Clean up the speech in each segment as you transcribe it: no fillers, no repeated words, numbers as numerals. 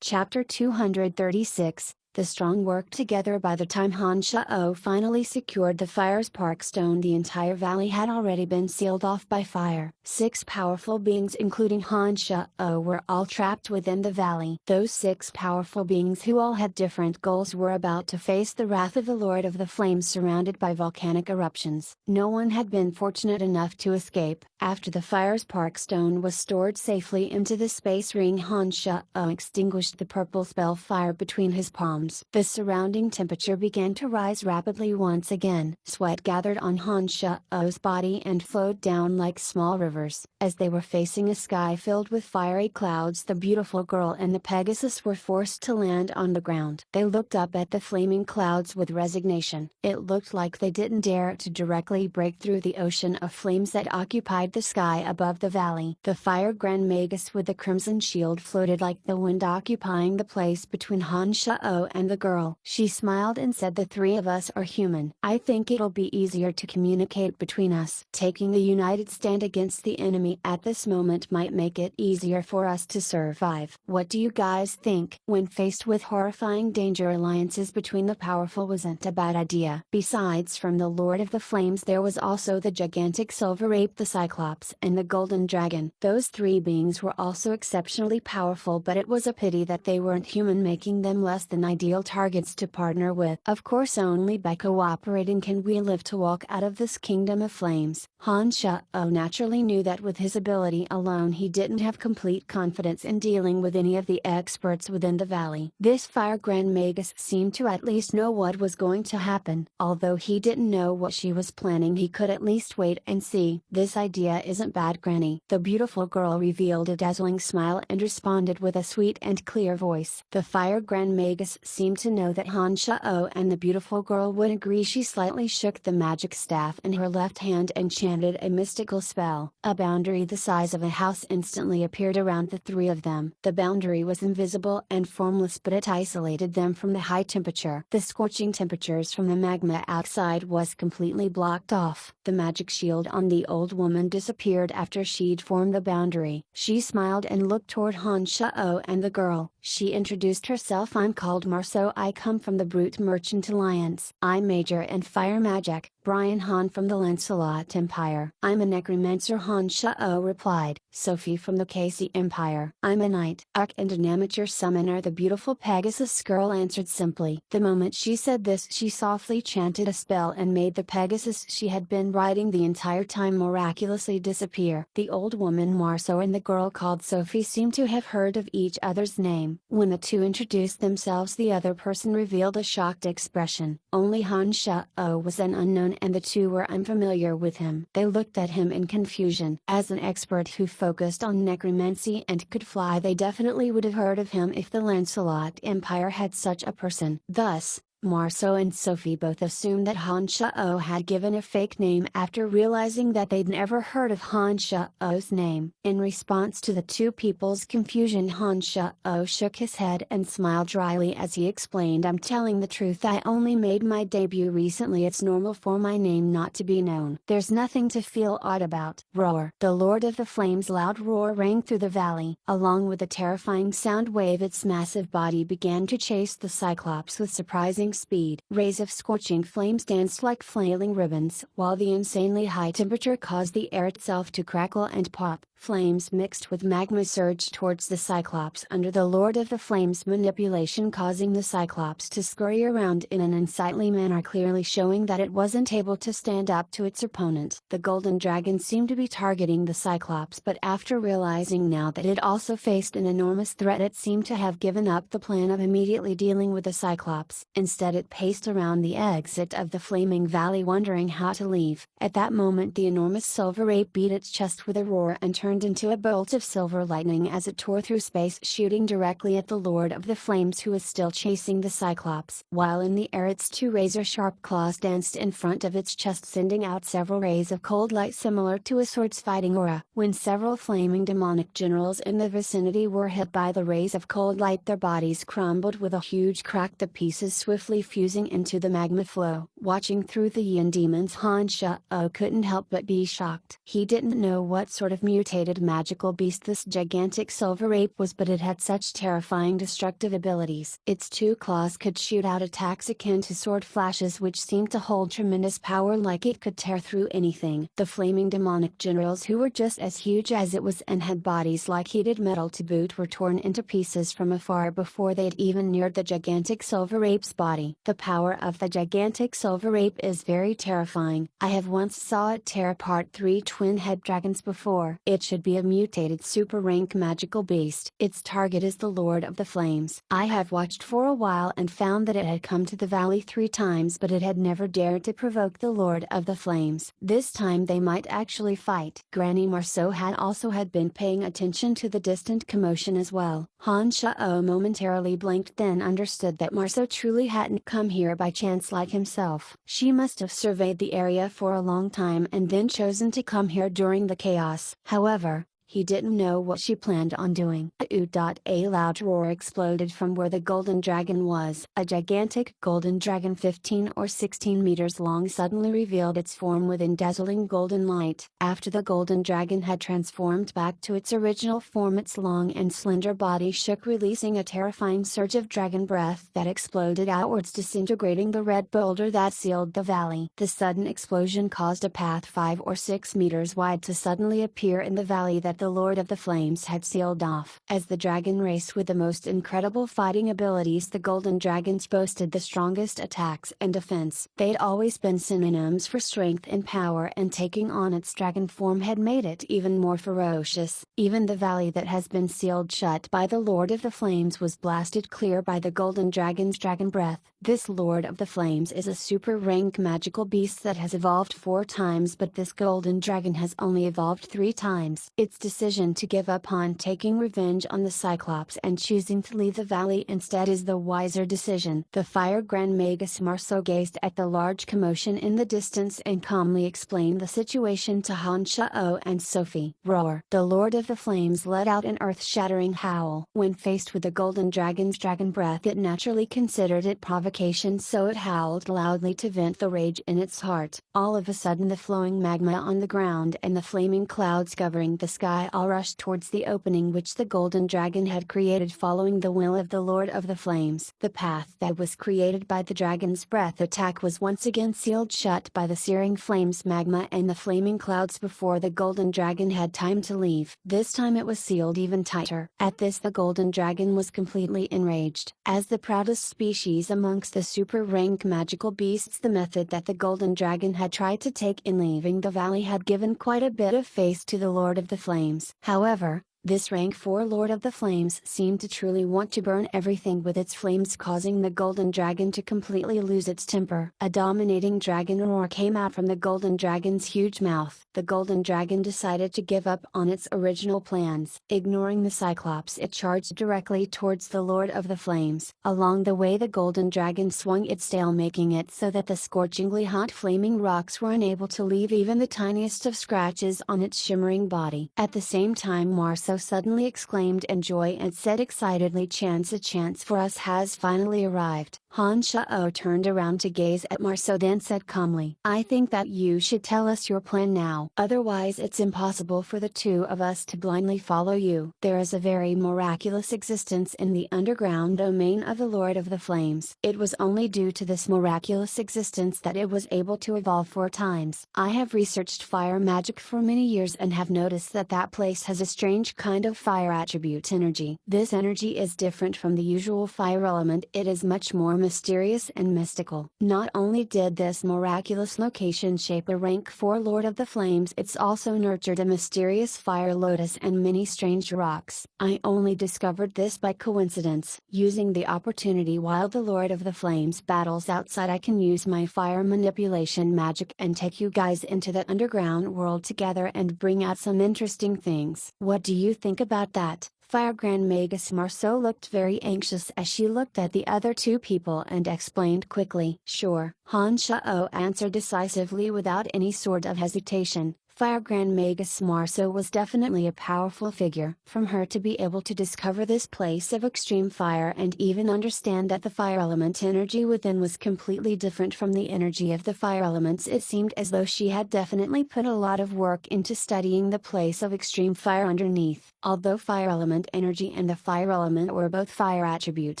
Chapter 236, The Strong worked together. By the time Honza finally secured the firespark stone, the entire valley had already been sealed off by fire. 6 powerful beings including Honza were all trapped within the valley. Those 6 powerful beings, who all had different goals, were about to face the wrath of the Lord of the Flames, surrounded by volcanic eruptions. No one had been fortunate enough to escape. After the firespark stone was stored safely into the space ring, Honza extinguished the purple spell fire between his palms. The surrounding temperature began to rise rapidly once again. Sweat gathered on Honza's body and flowed down like small rivers. As they were facing a sky filled with fiery clouds, the beautiful girl and the Pegasus were forced to land on the ground. They looked up at the flaming clouds with resignation. It looked like they didn't dare to directly break through the ocean of flames that occupied the sky above the valley. The fire Grand Magus with the crimson shield floated like the wind, occupying the place between Honza and the girl. She smiled and said, "The 3 of us are human. I think it'll be easier to communicate between us. Taking a united stand against the enemy at this moment might make it easier for us to survive. What do you guys think?" When faced with horrifying danger, alliances between the powerful wasn't a bad idea. Besides, from the Lord of the Flames there was also the gigantic silver ape, the Cyclops, and the golden dragon. Those 3 beings were also exceptionally powerful, but it was a pity that they weren't human, making them less than ideal targets to partner with. Of course, only by cooperating can we live to walk out of this kingdom of flames. Honza naturally knew that with his ability alone he didn't have complete confidence in dealing with any of the experts within the valley. This Fire Grand Magus seemed to at least know what was going to happen. Although he didn't know what she was planning, he could at least wait and see. "This idea isn't bad, Granny." The beautiful girl revealed a dazzling smile and responded with a sweet and clear voice. The Fire Grand Magus seemed to know that Honza and the beautiful girl would agree. She slightly shook the magic staff in her left hand and chanted a mystical spell. A boundary the size of a house instantly appeared around the 3 of them. The boundary was invisible and formless, but it isolated them from the high temperature. The scorching temperatures from the magma outside was completely blocked off. The magic shield on the old woman disappeared after she'd formed the boundary. She smiled and looked toward Honza and the girl. She introduced herself. "I'm called Marceau. I come from the Brute Merchant Alliance. I'm Major in Fire Magic." "Brian Hahn from the Lancelot Empire." "I'm a necromancer," Honza replied. "Sophie from the Casey Empire." "I'm a knight, arc and an amateur summoner," the beautiful Pegasus girl answered simply. The moment she said this, she softly chanted a spell and made the Pegasus she had been riding the entire time miraculously disappear. The old woman Marceau and the girl called Sophie seemed to have heard of each other's name. When the 2 introduced themselves, the other person revealed a shocked expression. Only Honza was an unknown and the 2 were unfamiliar with him. They looked at him in confusion. As an expert who focused on necromancy and could fly, they definitely would have heard of him if the Lancelot Empire had such a person. Thus, Marceau and Sophie both assumed that Honza had given a fake name after realizing that they'd never heard of Honza's name. In response to the 2 people's confusion, Honza shook his head and smiled dryly as he explained, "I'm telling the truth. I only made my debut recently. It's normal for my name not to be known. There's nothing to feel odd about." Roar! The Lord of the Flames' loud roar rang through the valley. Along with a terrifying sound wave, its massive body began to chase the Cyclops with surprising speed. Rays of scorching flames danced like flailing ribbons, while the insanely high temperature caused the air itself to crackle and pop. Flames mixed with magma surged towards the Cyclops under the Lord of the Flames' manipulation, causing the Cyclops to scurry around in an unsightly manner, clearly showing that it wasn't able to stand up to its opponent. The golden dragon seemed to be targeting the Cyclops, but after realizing now that it also faced an enormous threat, it seemed to have given up the plan of immediately dealing with the Cyclops. Instead, it paced around the exit of the flaming valley, wondering how to leave. At that moment, the enormous silver ape beat its chest with a roar and turned into a bolt of silver lightning as it tore through space, shooting directly at the Lord of the Flames, who was still chasing the Cyclops. While in the air, its 2 razor-sharp claws danced in front of its chest, sending out several rays of cold light similar to a sword's fighting aura. When several flaming demonic generals in the vicinity were hit by the rays of cold light, their bodies crumbled with a huge crack, the pieces swiftly fusing into the magma flow. Watching through the yin demons, Honza couldn't help but be shocked. He didn't know what sort of mutation mutated magical beast this gigantic silver ape was, but it had such terrifying destructive abilities. Its two claws could shoot out attacks akin to sword flashes which seemed to hold tremendous power, like it could tear through anything. The flaming demonic generals, who were just as huge as it was and had bodies like heated metal to boot, were torn into pieces from afar before they'd even neared the gigantic silver ape's body. The power of the gigantic silver ape is very terrifying. I have once saw it tear apart 3 twin-head dragons before. It should be a mutated super rank magical beast. Its target is the Lord of the Flames. I have watched for a while and found that it had come to the valley 3 times, but it had never dared to provoke the Lord of the Flames. This time they might actually fight. Granny Marceau had been paying attention to the distant commotion as well. Honza momentarily blinked, then understood that Marceau truly hadn't come here by chance like himself. She must have surveyed the area for a long time and then chosen to come here during the chaos. However, he didn't know what she planned on doing. A loud roar exploded from where the golden dragon was. A gigantic golden dragon 15 or 16 meters long suddenly revealed its form within dazzling golden light. After the golden dragon had transformed back to its original form, its long and slender body shook, releasing a terrifying surge of dragon breath that exploded outwards, disintegrating the red boulder that sealed the valley. The sudden explosion caused a path 5 or 6 meters wide to suddenly appear in the valley that the Lord of the Flames had sealed off. As the dragon raced with the most incredible fighting abilities, the golden dragons boasted the strongest attacks and defense. They'd always been synonyms for strength and power, and taking on its dragon form had made it even more ferocious. Even the valley that has been sealed shut by the Lord of the Flames was blasted clear by the golden dragon's dragon breath. This Lord of the Flames is a super rank magical beast that has evolved 4 times, but this golden dragon has only evolved 3 times. Its decision to give up on taking revenge on the Cyclops and choosing to leave the valley instead is the wiser decision. The Fire Grand Magus Marceau gazed at the large commotion in the distance and calmly explained the situation to Honza and Sophie. Roar! The Lord of the Flames let out an earth-shattering howl. When faced with the golden dragon's dragon breath, it naturally considered it provocation, so it howled loudly to vent the rage in its heart. All of a sudden, the flowing magma on the ground and the flaming clouds covering the sky all rushed towards the opening which the golden dragon had created, following the will of the Lord of the Flames. The path that was created by the dragon's breath attack was once again sealed shut by the searing flames, magma and the flaming clouds before the golden dragon had time to leave. This time it was sealed even tighter. At this, the golden dragon was completely enraged. As the proudest species amongst the super rank magical beasts, the method that the golden dragon had tried to take in leaving the valley had given quite a bit of face to the Lord of the Flames. However, this rank 4 Lord of the Flames seemed to truly want to burn everything with its flames, causing the golden dragon to completely lose its temper. A dominating dragon roar came out from the golden dragon's huge mouth. The golden dragon decided to give up on its original plans. Ignoring the Cyclops, it charged directly towards the Lord of the Flames. Along the way, the golden dragon swung its tail, making it so that the scorchingly hot flaming rocks were unable to leave even the tiniest of scratches on its shimmering body. At the same time, Marceau suddenly exclaimed in joy and said excitedly, a chance for us has finally arrived." Honza turned around to gaze at Marceau, then said calmly, "I think that you should tell us your plan now. Otherwise it's impossible for the 2 of us to blindly follow you. There is a very miraculous existence in the underground domain of the Lord of the Flames. It was only due to this miraculous existence that it was able to evolve 4 times. I have researched fire magic for many years and have noticed that that place has a strange kind of fire attribute energy. This energy is different from the usual fire element. It is much more mysterious and mystical. Not only did this miraculous location shape a rank 4 Lord of the Flames, it's also nurtured a mysterious fire lotus and many strange rocks. I only discovered this by coincidence. Using the opportunity while the Lord of the Flames battles outside, I can use my fire manipulation magic and take you guys into the underground world together and bring out some interesting things. What do you think about that?" Fire Grand Magus Marceau looked very anxious as she looked at the other 2 people and explained quickly. "Sure," Honza answered decisively without any sort of hesitation. Fire Grand Magus Marceau was definitely a powerful figure. From her to be able to discover this place of extreme fire and even understand that the fire element energy within was completely different from the energy of the fire elements, it seemed as though she had definitely put a lot of work into studying the place of extreme fire underneath. Although fire element energy and the fire element were both fire attribute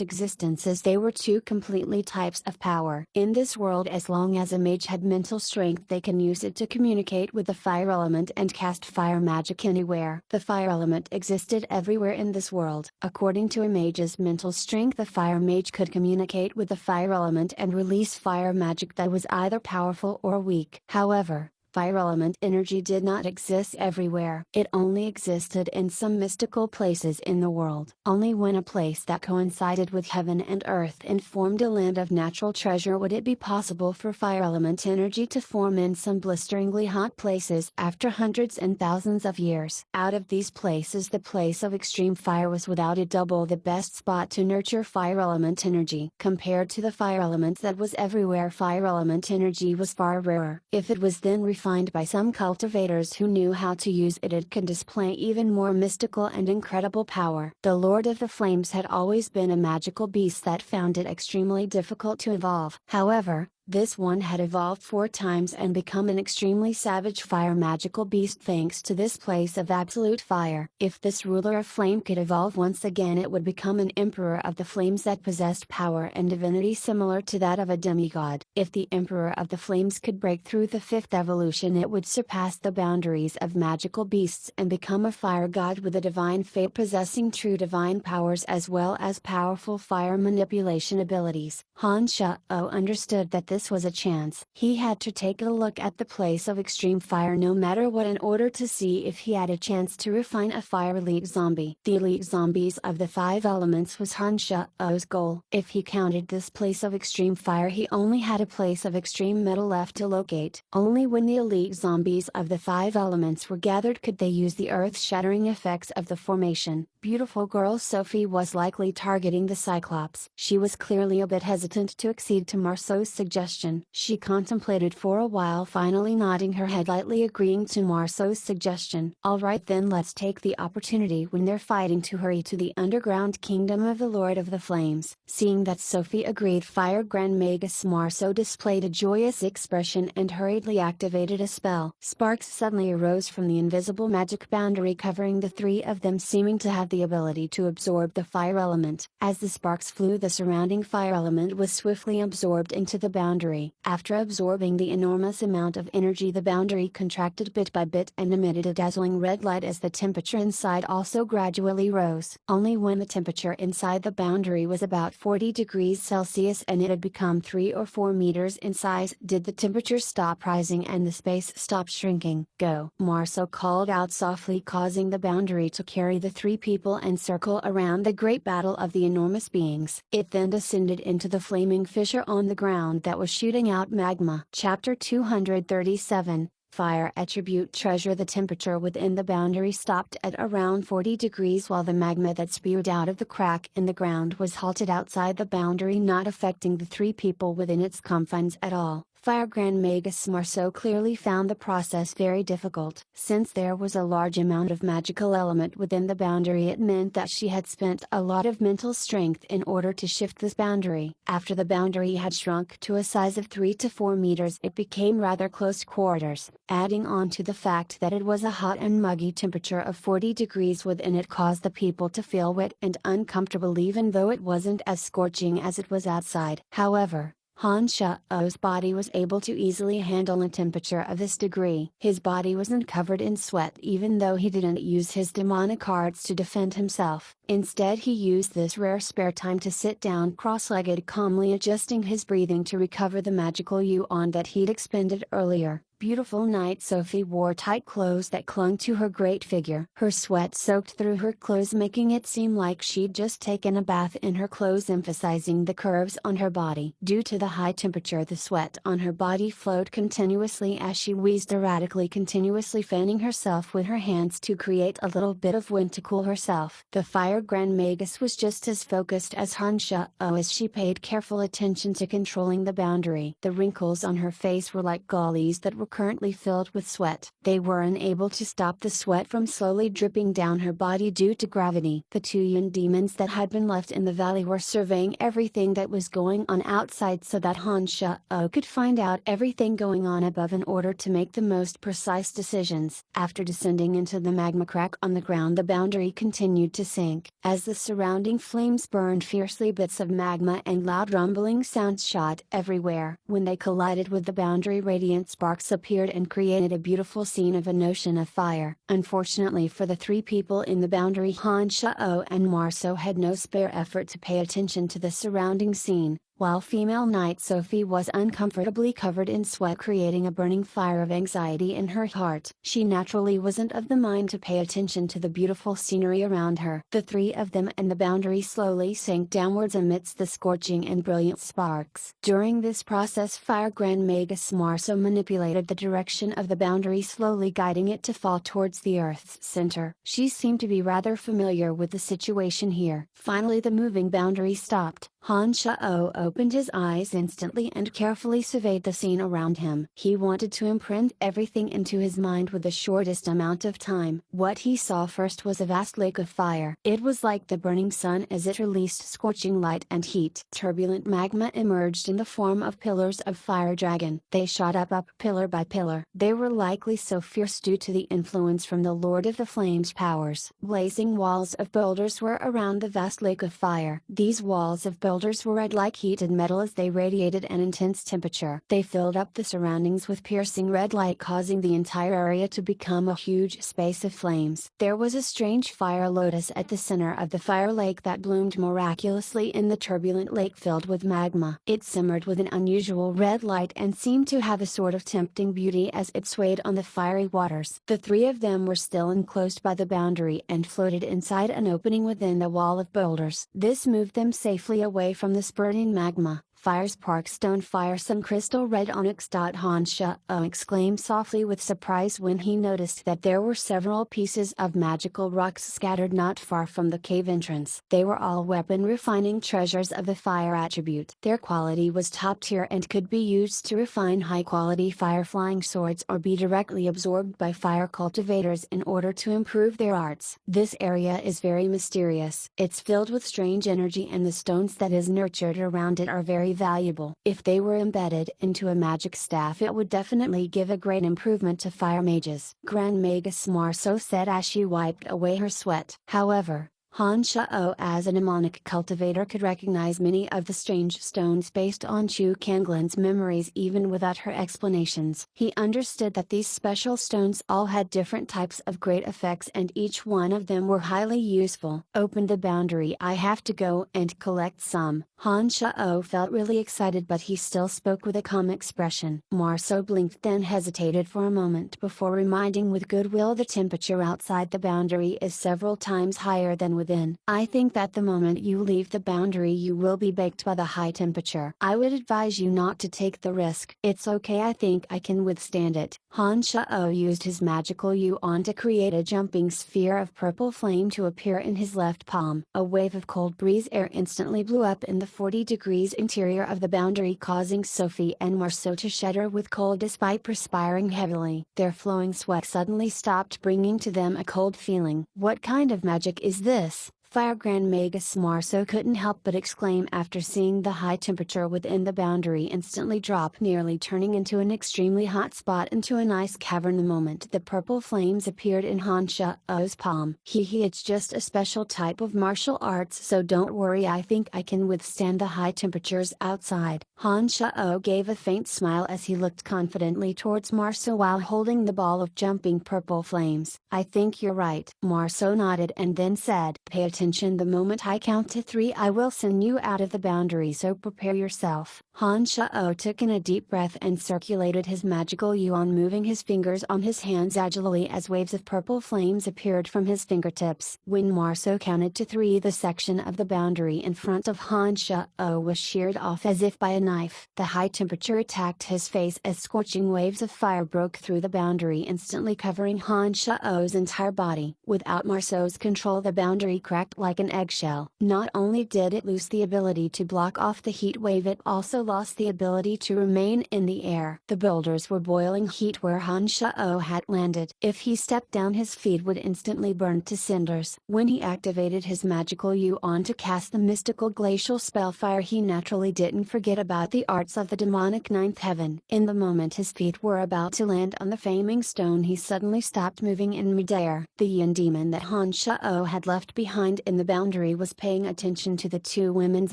existences, they were two completely types of power. In this world, as long as a mage had mental strength, they can use it to communicate with the fire element and cast fire magic anywhere. The fire element existed everywhere in this world. According to a mage's mental strength, a fire mage could communicate with the fire element and release fire magic that was either powerful or weak. However, fire element energy did not exist everywhere. It only existed in some mystical places in the world. Only when a place that coincided with heaven and earth and formed a land of natural treasure would it be possible for fire element energy to form in some blisteringly hot places after hundreds and thousands of years. Out of these places, the place of extreme fire was without a double the best spot to nurture fire element energy. Compared to the fire element that was everywhere, fire element energy was far rarer. If it was then refined by some cultivators who knew how to use it, it could display even more mystical and incredible power. The Lord of the Flames had always been a magical beast that found it extremely difficult to evolve. However, this one had evolved 4 times and become an extremely savage fire magical beast thanks to this place of absolute fire. If this ruler of flame could evolve once again, it would become an emperor of the flames that possessed power and divinity similar to that of a demigod. If the emperor of the flames could break through the 5th evolution, it would surpass the boundaries of magical beasts and become a fire god with a divine fate, possessing true divine powers as well as powerful fire manipulation abilities. Honza understood that this was a chance. He had to take a look at the place of extreme fire no matter what in order to see if he had a chance to refine a fire elite zombie. The elite zombies of the 5 elements was Honza's goal. If he counted this place of extreme fire, he only had a place of extreme metal left to locate. Only when the elite zombies of the 5 elements were gathered could they use the earth-shattering effects of the formation. Beautiful girl Sophie was likely targeting the Cyclops. She was clearly a bit hesitant to accede to Marceau's suggestion. She contemplated for a while, finally nodding her head lightly, agreeing to Marceau's suggestion. Alright then, let's take the opportunity when they're fighting to hurry to the underground kingdom of the Lord of the Flames. Seeing that Sophie agreed, Fire Grand Magus Marceau displayed a joyous expression and hurriedly activated a spell. Sparks suddenly arose from the invisible magic boundary covering the 3 of them, seeming to have the ability to absorb the fire element. As the sparks flew, the surrounding fire element was swiftly absorbed into the boundary. After absorbing the enormous amount of energy, the boundary contracted bit by bit and emitted a dazzling red light as the temperature inside also gradually rose. Only when the temperature inside the boundary was about 40 degrees Celsius and it had become 3 or 4 meters in size did the temperature stop rising and the space stop shrinking. Go! Marceau called out softly, causing the boundary to carry the 3 people and circle around the great battle of the enormous beings. It then descended into the flaming fissure on the ground that was shooting out magma. Chapter 237, Fire Attribute Treasure. The temperature within the boundary stopped at around 40 degrees while the magma that spewed out of the crack in the ground was halted outside the boundary, not affecting the 3 people within its confines at all. Fire Grand Magus Marceau clearly found the process very difficult. Since there was a large amount of magical element within the boundary, it meant that she had spent a lot of mental strength in order to shift this boundary. After the boundary had shrunk to a size of 3 to 4 meters, it became rather close quarters. Adding on to the fact that it was a hot and muggy temperature of 40 degrees within, it caused the people to feel wet and uncomfortable even though it wasn't as scorching as it was outside. However, Honza's body was able to easily handle a temperature of this degree. His body wasn't covered in sweat even though he didn't use his demonic arts to defend himself. Instead, he used this rare spare time to sit down cross-legged, calmly adjusting his breathing to recover the magical yuan that he'd expended earlier. Beautiful night. Sophie wore tight clothes that clung to her great figure. Her sweat soaked through her clothes, making it seem like she'd just taken a bath in her clothes, emphasizing the curves on her body. Due to the high temperature, the sweat on her body flowed continuously as she wheezed erratically, continuously fanning herself with her hands to create a little bit of wind to cool herself. The Fire Grand Magus was just as focused as Honza as she paid careful attention to controlling the boundary. The wrinkles on her face were like gullies that were currently filled with sweat. They were unable to stop the sweat from slowly dripping down her body due to gravity. The two young demons that had been left in the valley were surveying everything that was going on outside so that Honza could find out everything going on above in order to make the most precise decisions. After descending into the magma crack on the ground, the boundary continued to sink. As the surrounding flames burned fiercely, bits of magma and loud rumbling sounds shot everywhere. When they collided with the boundary, radiant sparks appeared and created a beautiful scene of an ocean of fire. Unfortunately for the three people in the boundary, Honza and Marceau had no spare effort to pay attention to the surrounding scene. While female knight Sophie was uncomfortably covered in sweat, creating a burning fire of anxiety in her heart. She naturally wasn't of the mind to pay attention to the beautiful scenery around her. The three of them and the boundary slowly sank downwards amidst the scorching and brilliant sparks. During this process, Fire Grand Magus Marceau manipulated the direction of the boundary, slowly guiding it to fall towards the Earth's center. She seemed to be rather familiar with the situation here. Finally, the moving boundary stopped. Honza opened his eyes instantly and carefully surveyed the scene around him. He wanted to imprint everything into his mind with the shortest amount of time. What he saw first was a vast lake of fire. It was like the burning sun as it released scorching light and heat. Turbulent magma emerged in the form of pillars of fire dragon. They shot up pillar by pillar. They were likely so fierce due to the influence from the Lord of the Flames' powers. Blazing walls of boulders were around the vast lake of fire. These walls of boulders were red like heated metal as they radiated an intense temperature. They filled up the surroundings with piercing red light, causing the entire area to become a huge space of flames. There was a strange fire lotus at the center of the fire lake that bloomed miraculously in the turbulent lake filled with magma. It simmered with an unusual red light and seemed to have a sort of tempting beauty as it swayed on the fiery waters. The three of them were still enclosed by the boundary and floated inside an opening within the wall of boulders. This moved them safely away from the spurting magma. Fire spark stone fire sun crystal red onyx. Honza exclaimed softly with surprise when he noticed that there were several pieces of magical rocks scattered not far from the cave entrance. They were all weapon refining treasures of the fire attribute. Their quality was top tier and could be used to refine high quality fire flying swords or be directly absorbed by fire cultivators in order to improve their arts. This area is very mysterious. It's filled with strange energy and the stones that is nurtured around it are very valuable. If they were embedded into a magic staff, it would definitely give a great improvement to fire mages, Grand Magus Marceau said as she wiped away her sweat. However, Honza as a mnemonic cultivator could recognize many of the strange stones based on Chu Kanglin's memories even without her explanations. He understood that these special stones all had different types of great effects and each one of them were highly useful. Open the boundary, I have to go and collect some. Honza felt really excited, but he still spoke with a calm expression. Marceau blinked, then hesitated for a moment before reminding with goodwill the temperature outside the boundary is several times higher than within. I think that the moment you leave the boundary you will be baked by the high temperature. I would advise you not to take the risk. It's okay, I think I can withstand it. Honza used his magical yuan to create a jumping sphere of purple flame to appear in his left palm. A wave of cold breeze air instantly blew up in the 40 degrees interior of the boundary, causing Sophie and Marceau to shudder with cold despite perspiring heavily. Their flowing sweat suddenly stopped, bringing to them a cold feeling. What kind of magic is this? Fire Grand Magus Marceau couldn't help but exclaim after seeing the high temperature within the boundary instantly drop, nearly turning into an extremely hot spot into an ice cavern the moment the purple flames appeared in Honza's palm. It's just a special type of martial arts, so don't worry, I think I can withstand the high temperatures outside. Honza gave a faint smile as he looked confidently towards Marceau while holding the ball of jumping purple flames. I think you're right. Marceau nodded and then said, pay attention, the moment I count to 3 I will send you out of the boundary, so prepare yourself. Honza took in a deep breath and circulated his magical yuan, moving his fingers on his hands agilely as waves of purple flames appeared from his fingertips. When Marceau counted to 3, the section of the boundary in front of Honza was sheared off as if by a knife. The high temperature attacked his face as scorching waves of fire broke through the boundary, instantly covering Honza's entire body. Without Marceau's control, the boundary cracked like an eggshell. Not only did it lose the ability to block off the heat wave, it also lost the ability to remain in the air. The boulders were boiling heat where Honza had landed. If he stepped down, his feet would instantly burn to cinders. When he activated his magical yuan to cast the mystical glacial spell fire, he naturally didn't forget about the arts of the demonic ninth heaven. In the moment his feet were about to land on the flaming stone, he suddenly stopped moving in midair. The yin demon that Honza had left behind in the boundary was paying attention to the two women's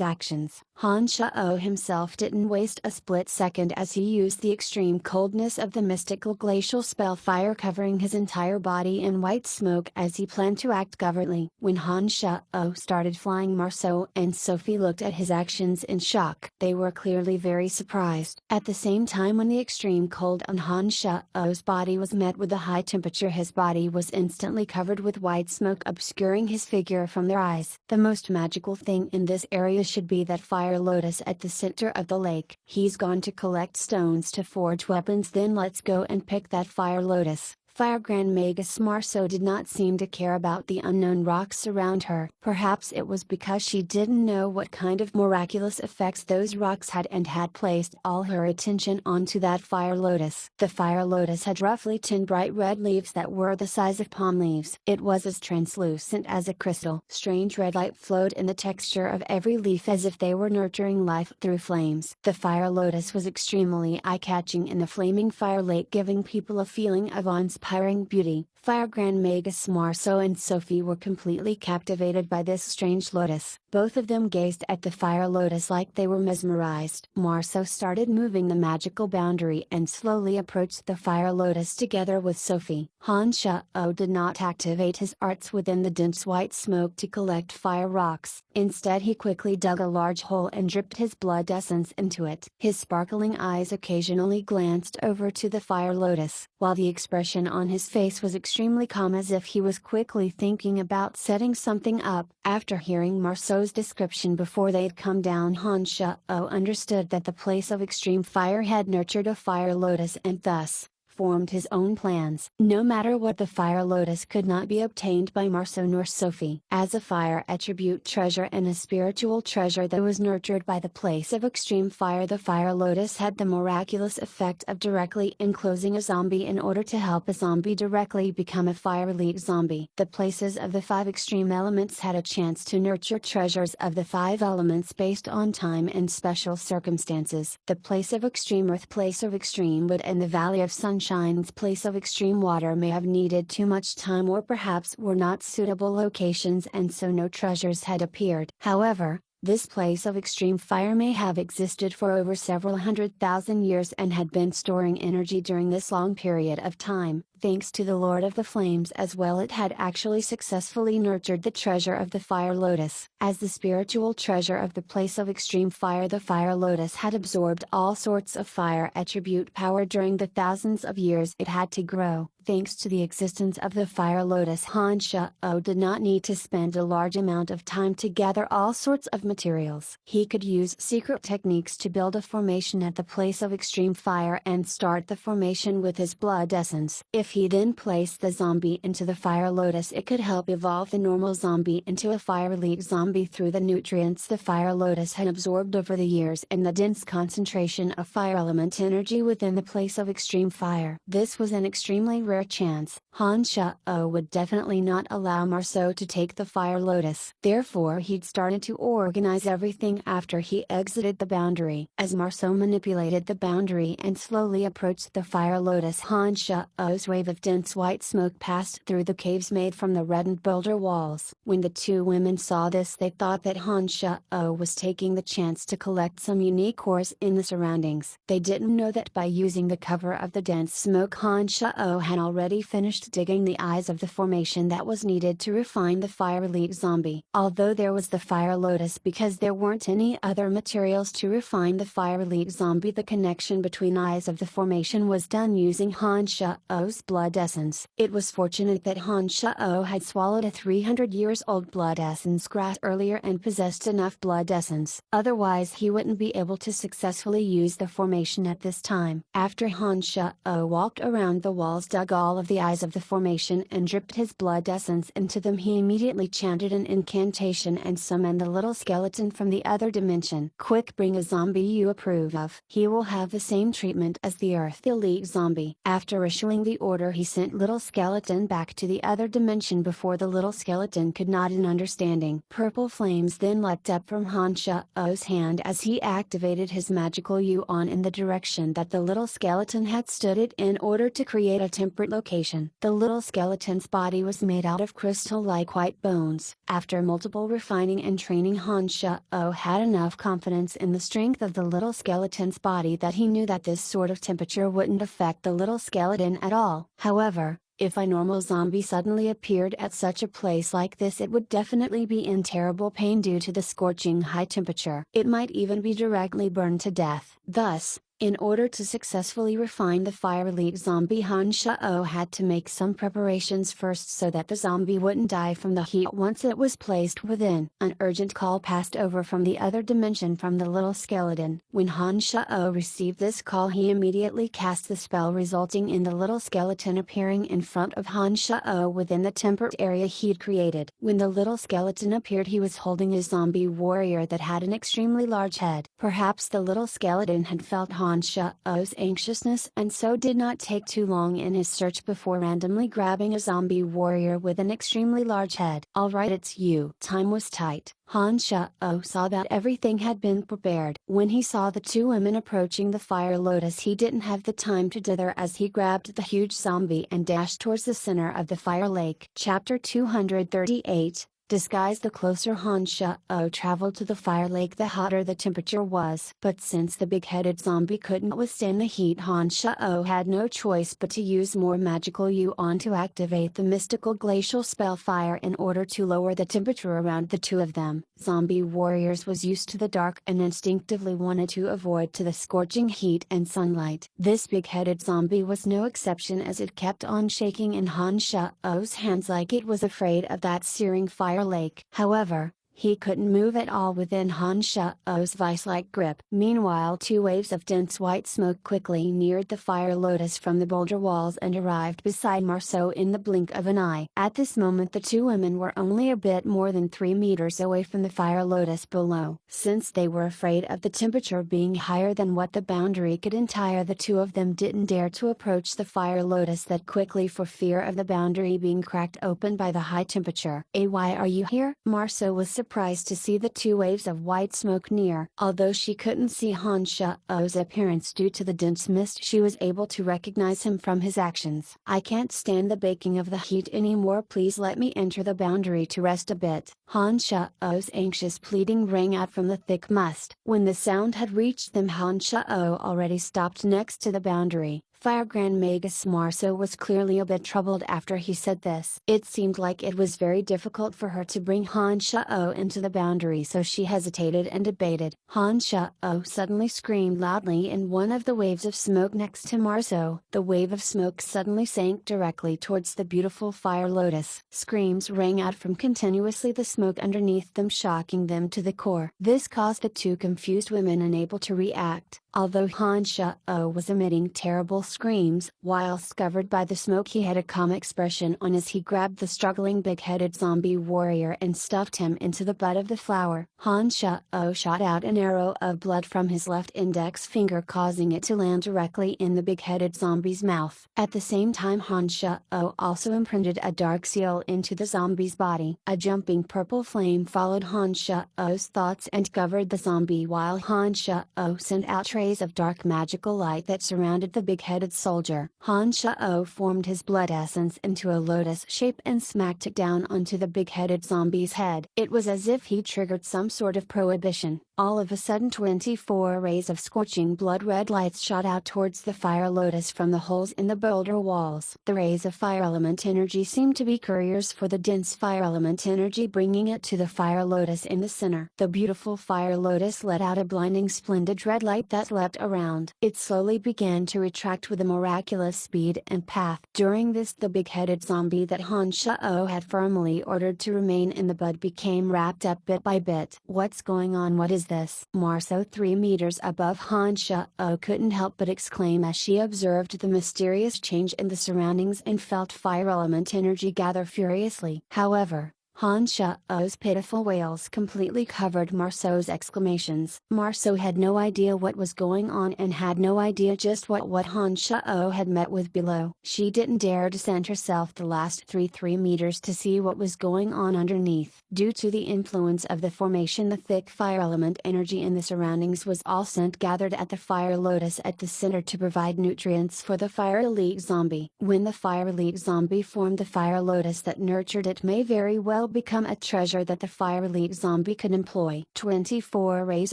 actions. Honza himself didn't waste a split second as he used the extreme coldness of the mystical glacial spell fire covering his entire body in white smoke as he planned to act covertly. When Honza started flying, Marceau and Sophie looked at his actions in shock. They were clearly very surprised. At the same time, when the extreme cold on Honza's body was met with a high temperature, his body was instantly covered with white smoke, obscuring his figure from their eyes. The most magical thing in this area should be that fire lotus at the center of the lake. He's gone to collect stones to forge weapons, then let's go and pick that fire lotus. Fire Grand Magus Marceau did not seem to care about the unknown rocks around her. Perhaps it was because she didn't know what kind of miraculous effects those rocks had and had placed all her attention onto that fire lotus. The fire lotus had roughly 10 bright red leaves that were the size of palm leaves. It was as translucent as a crystal. Strange red light flowed in the texture of every leaf as if they were nurturing life through flames. The fire lotus was extremely eye-catching in the flaming fire lake, giving people a feeling of awe-inspiring beauty. Fire Grand Magus Marceau and Sophie were completely captivated by this strange lotus. Both of them gazed at the fire lotus like they were mesmerized. Marceau started moving the magical boundary and slowly approached the fire lotus together with Sophie. Honza did not activate his arts within the dense white smoke to collect fire rocks. Instead, he quickly dug a large hole and dripped his blood essence into it. His sparkling eyes occasionally glanced over to the fire lotus, while the expression on his face was extremely calm, as if he was quickly thinking about setting something up. After hearing Marceau's description before they'd come down, Honza understood that the place of extreme fire had nurtured a fire lotus and thus formed his own plans. No matter what, the fire lotus could not be obtained by Marceau nor Sophie. As a fire attribute treasure and a spiritual treasure that was nurtured by the place of extreme fire, the fire lotus had the miraculous effect of directly enclosing a zombie in order to help a zombie directly become a fire elite zombie. The places of the 5 extreme elements had a chance to nurture treasures of the 5 elements based on time and special circumstances. The place of extreme earth, place of extreme wood, and the valley of sunshine's place of extreme water may have needed too much time, or perhaps were not suitable locations, and so no treasures had appeared. However, this place of extreme fire may have existed for over several 100,000 years and had been storing energy during this long period of time. Thanks to the Lord of the Flames as well, it had actually successfully nurtured the treasure of the fire lotus. As the spiritual treasure of the place of extreme fire, the fire lotus had absorbed all sorts of fire attribute power during the thousands of years it had to grow. Thanks to the existence of the fire lotus, Honza did not need to spend a large amount of time to gather all sorts of materials. He could use secret techniques to build a formation at the place of extreme fire and start the formation with his blood essence. If he then placed the zombie into the fire lotus, it could help evolve the normal zombie into a fire elite zombie through the nutrients the fire lotus had absorbed over the years and the dense concentration of fire element energy within the place of extreme fire. This was an extremely rare chance. Honza would definitely not allow Marceau to take the fire lotus. Therefore, he'd started to organize everything after he exited the boundary. As Marceau manipulated the boundary and slowly approached the fire lotus, Honza's wave of dense white smoke passed through the caves made from the reddened boulder walls. When the two women saw this, they thought that Honza was taking the chance to collect some unique ores in the surroundings. They didn't know that by using the cover of the dense smoke, Honza had already finished digging the eyes of the formation that was needed to refine the fire elite zombie. Although there was the fire lotus, because there weren't any other materials to refine the fire elite zombie, the connection between eyes of the formation was done using Honza's blood essence. It was fortunate that Honza had swallowed a 300 years old blood essence grass earlier and possessed enough blood essence. Otherwise he wouldn't be able to successfully use the formation at this time. After Honza walked around the walls, dug all of the eyes of the formation and dripped his blood essence into them, he immediately chanted an incantation and summoned the little skeleton from the other dimension. Quick, bring a zombie you approve of. He will have the same treatment as the Earth elite zombie. After issuing the order, he sent little skeleton back to the other dimension before the little skeleton could nod in understanding. Purple flames then leapt up from Honza's hand as he activated his magical yuan in the direction that the little skeleton had stood it in order to create a temperate location. The little skeleton's body was made out of crystal-like white bones. After multiple refining and training, Honza had enough confidence in the strength of the little skeleton's body that he knew that this sort of temperature wouldn't affect the little skeleton at all. However, if a normal zombie suddenly appeared at such a place like this, it would definitely be in terrible pain due to the scorching high temperature. It might even be directly burned to death. Thus, in order to successfully refine the fire elite zombie, Honza had to make some preparations first so that the zombie wouldn't die from the heat once it was placed within. An urgent call passed over from the other dimension from the little skeleton. When Honza received this call, he immediately cast the spell, resulting in the little skeleton appearing in front of Honza within the temperate area he'd created. When the little skeleton appeared, he was holding a zombie warrior that had an extremely large head. Perhaps the little skeleton had felt Honza's anxiousness and so did not take too long in his search before randomly grabbing a zombie warrior with an extremely large head. "Alright, it's you." Time was tight. Honza saw that everything had been prepared. When he saw the two women approaching the fire lotus, he didn't have the time to dither as he grabbed the huge zombie and dashed towards the center of the fire lake. Chapter 238 Disguise. The closer Honza traveled to the fire lake, the hotter the temperature was. But since the big-headed zombie couldn't withstand the heat, Honza had no choice but to use more magical yuan to activate the mystical glacial spell fire in order to lower the temperature around the two of them. Zombie warriors was used to the dark and instinctively wanted to avoid the scorching heat and sunlight. This big-headed zombie was no exception, as it kept on shaking in Honza's hands like it was afraid of that searing fire lake. However, he couldn't move at all within Honza's vice-like grip. Meanwhile, two waves of dense white smoke quickly neared the fire lotus from the boulder walls and arrived beside Marceau in the blink of an eye. At this moment the two women were only a bit more than 3 meters away from the fire lotus below. Since they were afraid of the temperature being higher than what the boundary could entire, the two of them didn't dare to approach the fire lotus that quickly for fear of the boundary being cracked open by the high temperature. Why are you here?" Marceau was surprised to see the two waves of white smoke near. Although she couldn't see Honza's appearance due to the dense mist, she was able to recognize him from his actions. "I can't stand the baking of the heat anymore. Please let me enter the boundary to rest a bit." Honza's anxious pleading rang out from the thick mist. When the sound had reached them, Honza already stopped next to the boundary. Fire Grand Magus Marceau was clearly a bit troubled after he said this. It seemed like it was very difficult for her to bring Honza into the boundary, so she hesitated and debated. Honza suddenly screamed loudly in one of the waves of smoke next to Marceau. The wave of smoke suddenly sank directly towards the beautiful fire lotus. Screams rang out from continuously the smoke underneath them, shocking them to the core. This caused the two confused women unable to react. Although Honza was emitting terrible screams, whilst covered by the smoke, he had a calm expression on as he grabbed the struggling big-headed zombie warrior and stuffed him into the bud of the flower. Honza shot out an arrow of blood from his left index finger, causing it to land directly in the big-headed zombie's mouth. At the same time, Honza also imprinted a dark seal into the zombie's body. A jumping purple flame followed Honza's thoughts and covered the zombie, while Honza sent out trails of dark magical light that surrounded the big-headed soldier. Honza formed his blood essence into a lotus shape and smacked it down onto the big-headed zombie's head. It was as if he triggered some sort of prohibition. All of a sudden 24 rays of scorching blood-red lights shot out towards the fire lotus from the holes in the boulder walls. The rays of fire element energy seemed to be couriers for the dense fire element energy, bringing it to the fire lotus in the center. The beautiful fire lotus let out a blinding splendid red light that leapt around. It slowly began to retract act with a miraculous speed and path. During this, the big-headed zombie that Honza had firmly ordered to remain in the bud became wrapped up bit by bit. "What's going on? What is this?" Marceau, 3 meters above Honza, couldn't help but exclaim as she observed the mysterious change in the surroundings and felt fire element energy gather furiously. However, Honza's pitiful wails completely covered Marceau's exclamations. Marceau had no idea what was going on and had no idea just what Honza had met with below. She didn't dare descend herself the last 3 meters to see what was going on underneath. Due to the influence of the formation, the thick fire element energy in the surroundings was all sent gathered at the fire lotus at the center to provide nutrients for the fire elite zombie. When the fire elite zombie formed, the fire lotus that nurtured it may very well become a treasure that the fire elite zombie could employ. 24 rays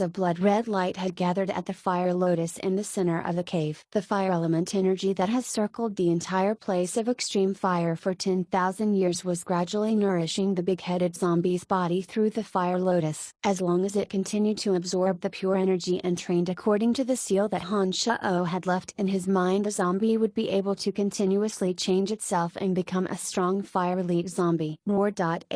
of blood red light had gathered at the fire lotus in the center of the cave. The fire element energy that has circled the entire place of extreme fire for 10,000 years was gradually nourishing the big-headed zombie's body through the fire lotus. As long as it continued to absorb the pure energy and trained according to the seal that Honza had left in his mind, the zombie would be able to continuously change itself and become a strong fire elite zombie. Roar.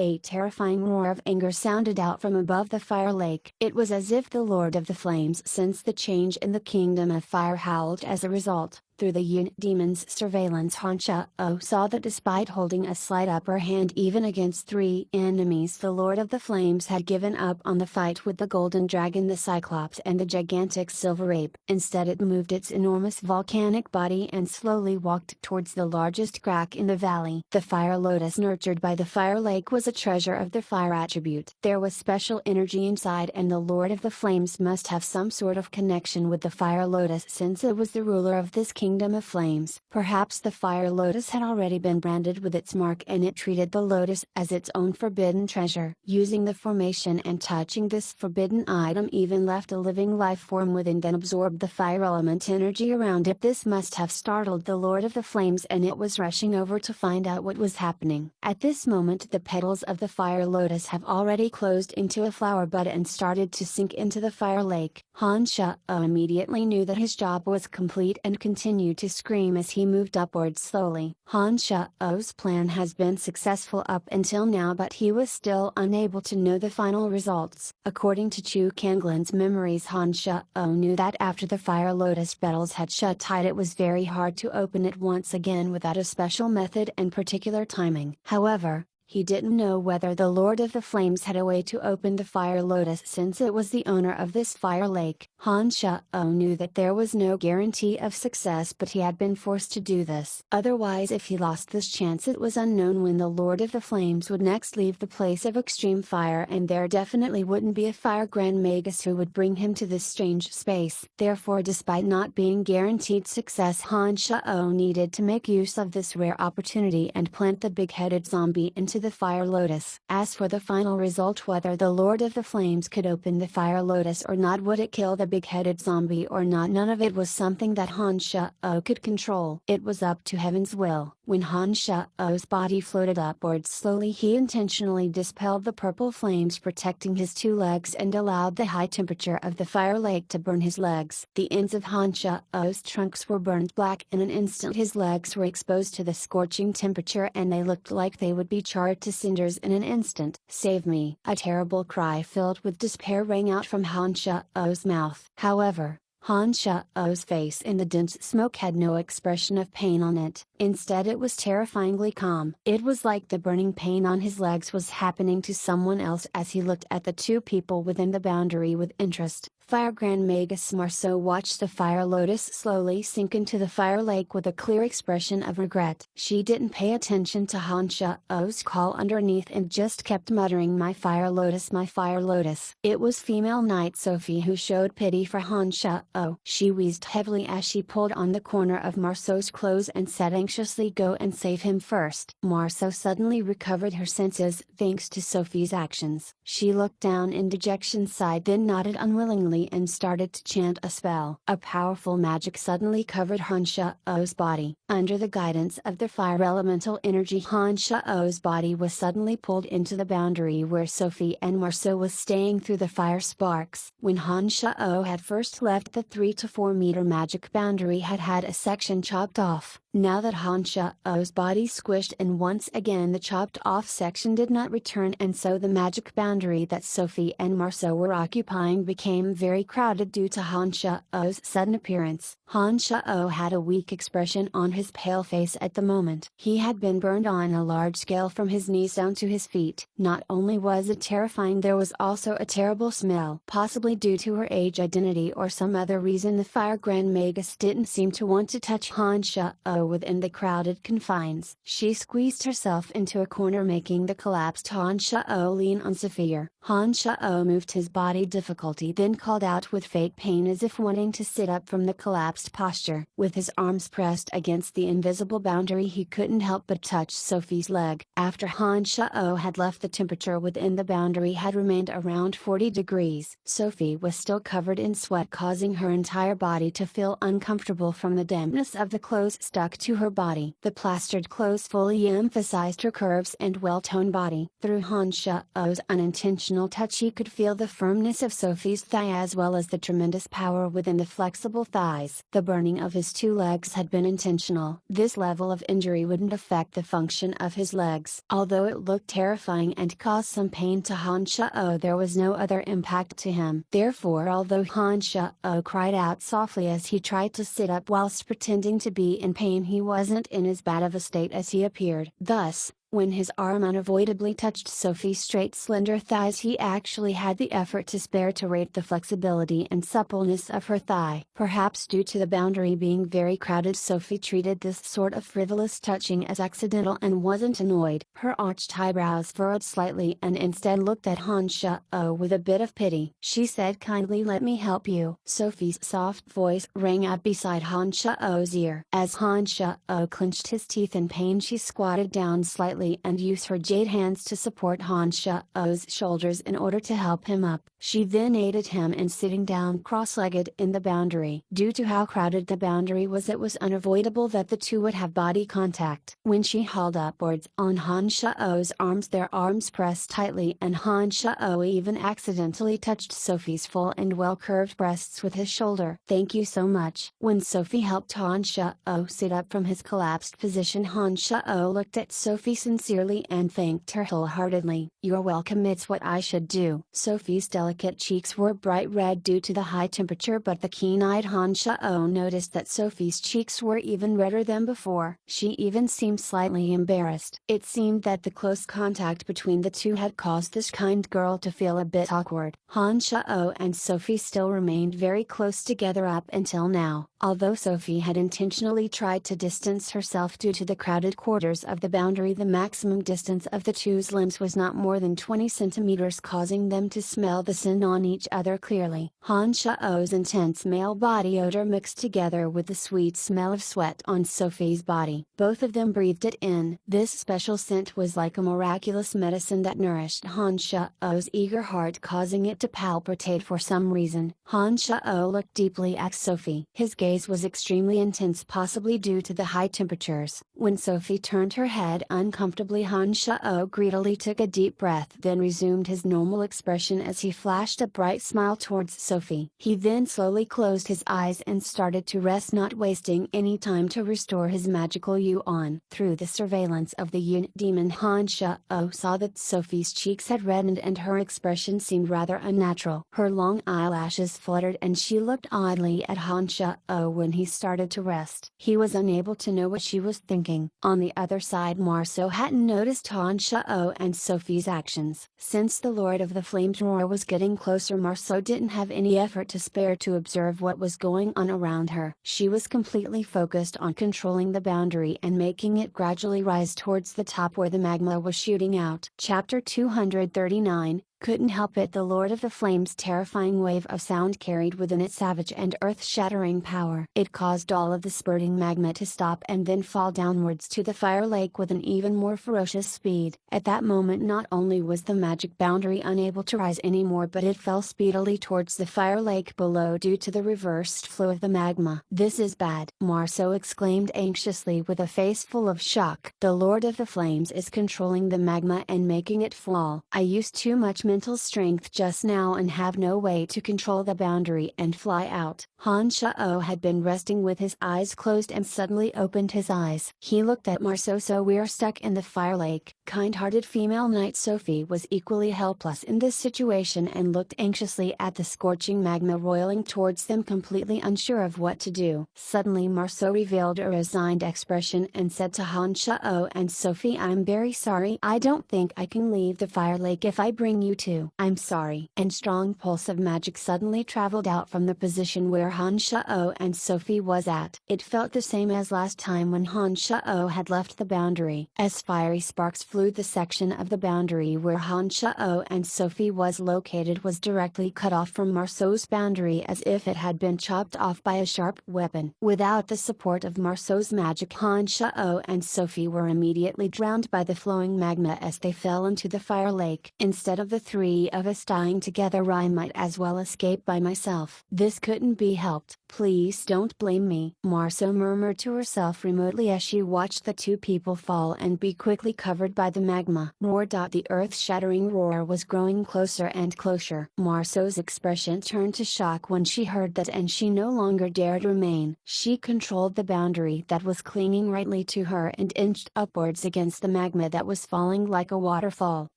A terrifying roar of anger sounded out from above the fire lake. It was as if the Lord of the Flames sensed the change in the kingdom of fire howled as a result. Through the unit demon's surveillance, Honza saw that despite holding a slight upper hand even against 3 enemies, the Lord of the Flames had given up on the fight with the golden dragon, the Cyclops, and the gigantic silver ape. Instead, it moved its enormous volcanic body and slowly walked towards the largest crack in the valley. The fire lotus nurtured by the fire lake was a treasure of the fire attribute. There was special energy inside, and the Lord of the Flames must have some sort of connection with the fire lotus since it was the ruler of this kingdom of flames. Perhaps the fire lotus had already been branded with its mark and it treated the lotus as its own forbidden treasure. Using the formation and touching this forbidden item even left a living life form within, then absorbed the fire element energy around it. This must have startled the Lord of the Flames, and it was rushing over to find out what was happening. At this moment, the petals of the fire lotus have already closed into a flower bud and started to sink into the fire lake. Honza immediately knew that his job was complete and continued to scream as he moved upwards slowly. Honza's plan has been successful up until now, but he was still unable to know the final results. According to Chu Kanglin's memories, Honza knew that after the fire lotus petals had shut tight, it was very hard to open it once again without a special method and particular timing. However, he didn't know whether the Lord of the Flames had a way to open the fire lotus since it was the owner of this fire lake. Honza knew that there was no guarantee of success, but he had been forced to do this. Otherwise, if he lost this chance, it was unknown when the Lord of the Flames would next leave the place of extreme fire, and there definitely wouldn't be a fire grand magus who would bring him to this strange space. Therefore, despite not being guaranteed success, Honza needed to make use of this rare opportunity and plant the big-headed zombie into the fire lotus. As for the final result, whether the Lord of the Flames could open the fire lotus or not, would it kill the big-headed zombie or not, none of it was something that Honza could control. It was up to heaven's will. When Honza's body floated upwards slowly, he intentionally dispelled the purple flames protecting his 2 legs and allowed the high temperature of the fire lake to burn his legs. The ends of Honza's trunks were burned black in an instant. His legs were exposed to the scorching temperature and they looked like they would be charred to cinders in an instant. "Save me!" A terrible cry filled with despair rang out from Honza's mouth. However, Honza's face in the dense smoke had no expression of pain on it. Instead, it was terrifyingly calm. It was like the burning pain on his legs was happening to someone else as he looked at the 2 people within the boundary with interest. Fire Grand Magus Marceau watched the fire lotus slowly sink into the fire lake with a clear expression of regret. She didn't pay attention to Honza's call underneath and just kept muttering, "My fire lotus, my fire lotus." It was female knight Sophie who showed pity for Honza. She wheezed heavily as she pulled on the corner of Marceau's clothes and said anxiously, "Go and save him first." Marceau suddenly recovered her senses thanks to Sophie's actions. She looked down in dejection, sighed, then nodded unwillingly violently and started to chant a spell. A powerful magic suddenly covered Honza's body. Under the guidance of the fire elemental energy, Honza's body was suddenly pulled into the boundary where Sophie and Marceau was staying through the fire sparks. When Honza had first left, the 3 to 4 meter magic boundary had a section chopped off. Now that Honza's body squished and once again the chopped off section did not return, and so the magic boundary that Sophie and Marceau were occupying became very crowded due to Honza's sudden appearance. Honza had a weak expression on his pale face at the moment. He had been burned on a large scale from his knees down to his feet. Not only was it terrifying, there was also a terrible smell. Possibly due to her age, identity, or some other reason, the fire Grand Magus didn't seem to want to touch Honza within the crowded confines. She squeezed herself into a corner, making the collapsed Honza lean on Sophia. Honza moved his body difficulty, then called out with fake pain as if wanting to sit up from the collapsed posture. With his arms pressed against the invisible boundary, he couldn't help but touch Sophie's leg. After Honza had left, the temperature within the boundary had remained around 40 degrees. Sophie was still covered in sweat, causing her entire body to feel uncomfortable from the dampness of the clothes stuck to her body. The plastered clothes fully emphasized her curves and well-toned body. Through Honza's unintentional touch, he could feel the firmness of Sophie's thigh as well as the tremendous power within the flexible thighs. The burning of his 2 legs had been intentional. This level of injury wouldn't affect the function of his legs. Although it looked terrifying and caused some pain to Honza, there was no other impact to him. Therefore, although Honza cried out softly as he tried to sit up whilst pretending to be in pain, he wasn't in as bad of a state as he appeared. Thus, when his arm unavoidably touched Sophie's straight slender thighs, he actually had the effort to spare to rate the flexibility and suppleness of her thigh. Perhaps due to the boundary being very crowded, Sophie treated this sort of frivolous touching as accidental and wasn't annoyed. Her arched eyebrows furrowed slightly and instead looked at Honza with a bit of pity. She said kindly, "Let me help you." Sophie's soft voice rang out beside Honza's ear. As Honza clenched his teeth in pain, she squatted down slightly and used her jade hands to support Honza's shoulders in order to help him up. She then aided him in sitting down cross-legged in the boundary. Due to how crowded the boundary was, it was unavoidable that the two would have body contact. When she hauled upwards on Honza's arms, their arms pressed tightly, and Honza even accidentally touched Sophie's full and well-curved breasts with his shoulder. "Thank you so much." When Sophie helped Honza sit up from his collapsed position, Honza looked at Sophie sincerely and thanked her wholeheartedly. "You're welcome, it's what I should do." Sophie's delicate cheeks were bright red due to the high temperature, but the keen-eyed Honza noticed that Sophie's cheeks were even redder than before. She even seemed slightly embarrassed. It seemed that the close contact between the two had caused this kind girl to feel a bit awkward. Honza and Sophie still remained very close together up until now. Although Sophie had intentionally tried to distance herself due to the crowded quarters of the boundary, the maximum distance of the two's limbs was not more than 20 centimeters, causing them to smell the scent on each other clearly. Honza's intense male body odor mixed together with the sweet smell of sweat on Sophie's body. Both of them breathed it in. This special scent was like a miraculous medicine that nourished Honza's eager heart, causing it to palpitate for some reason. Honza looked deeply at Sophie. His gaze was extremely intense, possibly due to the high temperatures. When Sophie turned her head uncomfortably, Honza greedily took a deep breath, then resumed his normal expression as he flashed a bright smile towards Sophie. He then slowly closed his eyes and started to rest, not wasting any time to restore his magical yuan. Through the surveillance of the unit demon, Honza saw that Sophie's cheeks had reddened and her expression seemed rather unnatural. Her long eyelashes fluttered and she looked oddly at Honza when he started to rest. He was unable to know what she was thinking. On the other side, Marceau hadn't noticed Honza and Sophie's actions. Since the Lord of the Flames roar was getting closer, Marceau didn't have any effort to spare to observe what was going on around her. She was completely focused on controlling the boundary and making it gradually rise towards the top where the magma was shooting out. Chapter 239, couldn't help it. The Lord of the Flames' terrifying wave of sound carried within it savage and earth-shattering power. It caused all of the spurting magma to stop and then fall downwards to the fire lake with an even more ferocious speed. At that moment not only was the magic boundary unable to rise anymore, but it fell speedily towards the fire lake below due to the reversed flow of the magma. "This is bad," Marceau exclaimed anxiously with a face full of shock. "The Lord of the Flames is controlling the magma and making it fall. I used too much mental strength just now and have no way to control the boundary and fly out." Honza had been resting with his eyes closed and suddenly opened his eyes. He looked at Marceau. "So we're stuck in the fire lake." Kind-hearted female knight Sophie was equally helpless in this situation and looked anxiously at the scorching magma roiling towards them, completely unsure of what to do. Suddenly Marceau revealed a resigned expression and said to Honza and Sophie, "I'm very sorry. I don't think I can leave the fire lake if I bring you too." "I'm sorry." And strong pulse of magic suddenly traveled out from the position where Honza and Sophie was at. It felt the same as last time when Honza had left the boundary. As fiery sparks flew, the section of the boundary where Honza and Sophie was located was directly cut off from Marceau's boundary as if it had been chopped off by a sharp weapon. Without the support of Marceau's magic, Honza and Sophie were immediately drowned by the flowing magma as they fell into the fire lake. "Instead of the three of us dying together, I might as well escape by myself. This couldn't be helped. Please don't blame me," Marceau murmured to herself remotely as she watched the two people fall and be quickly covered by the magma. Roar! The earth-shattering roar was growing closer and closer. Marceau's expression turned to shock when she heard that, and she no longer dared remain. She controlled the boundary that was clinging rightly to her and inched upwards against the magma that was falling like a waterfall.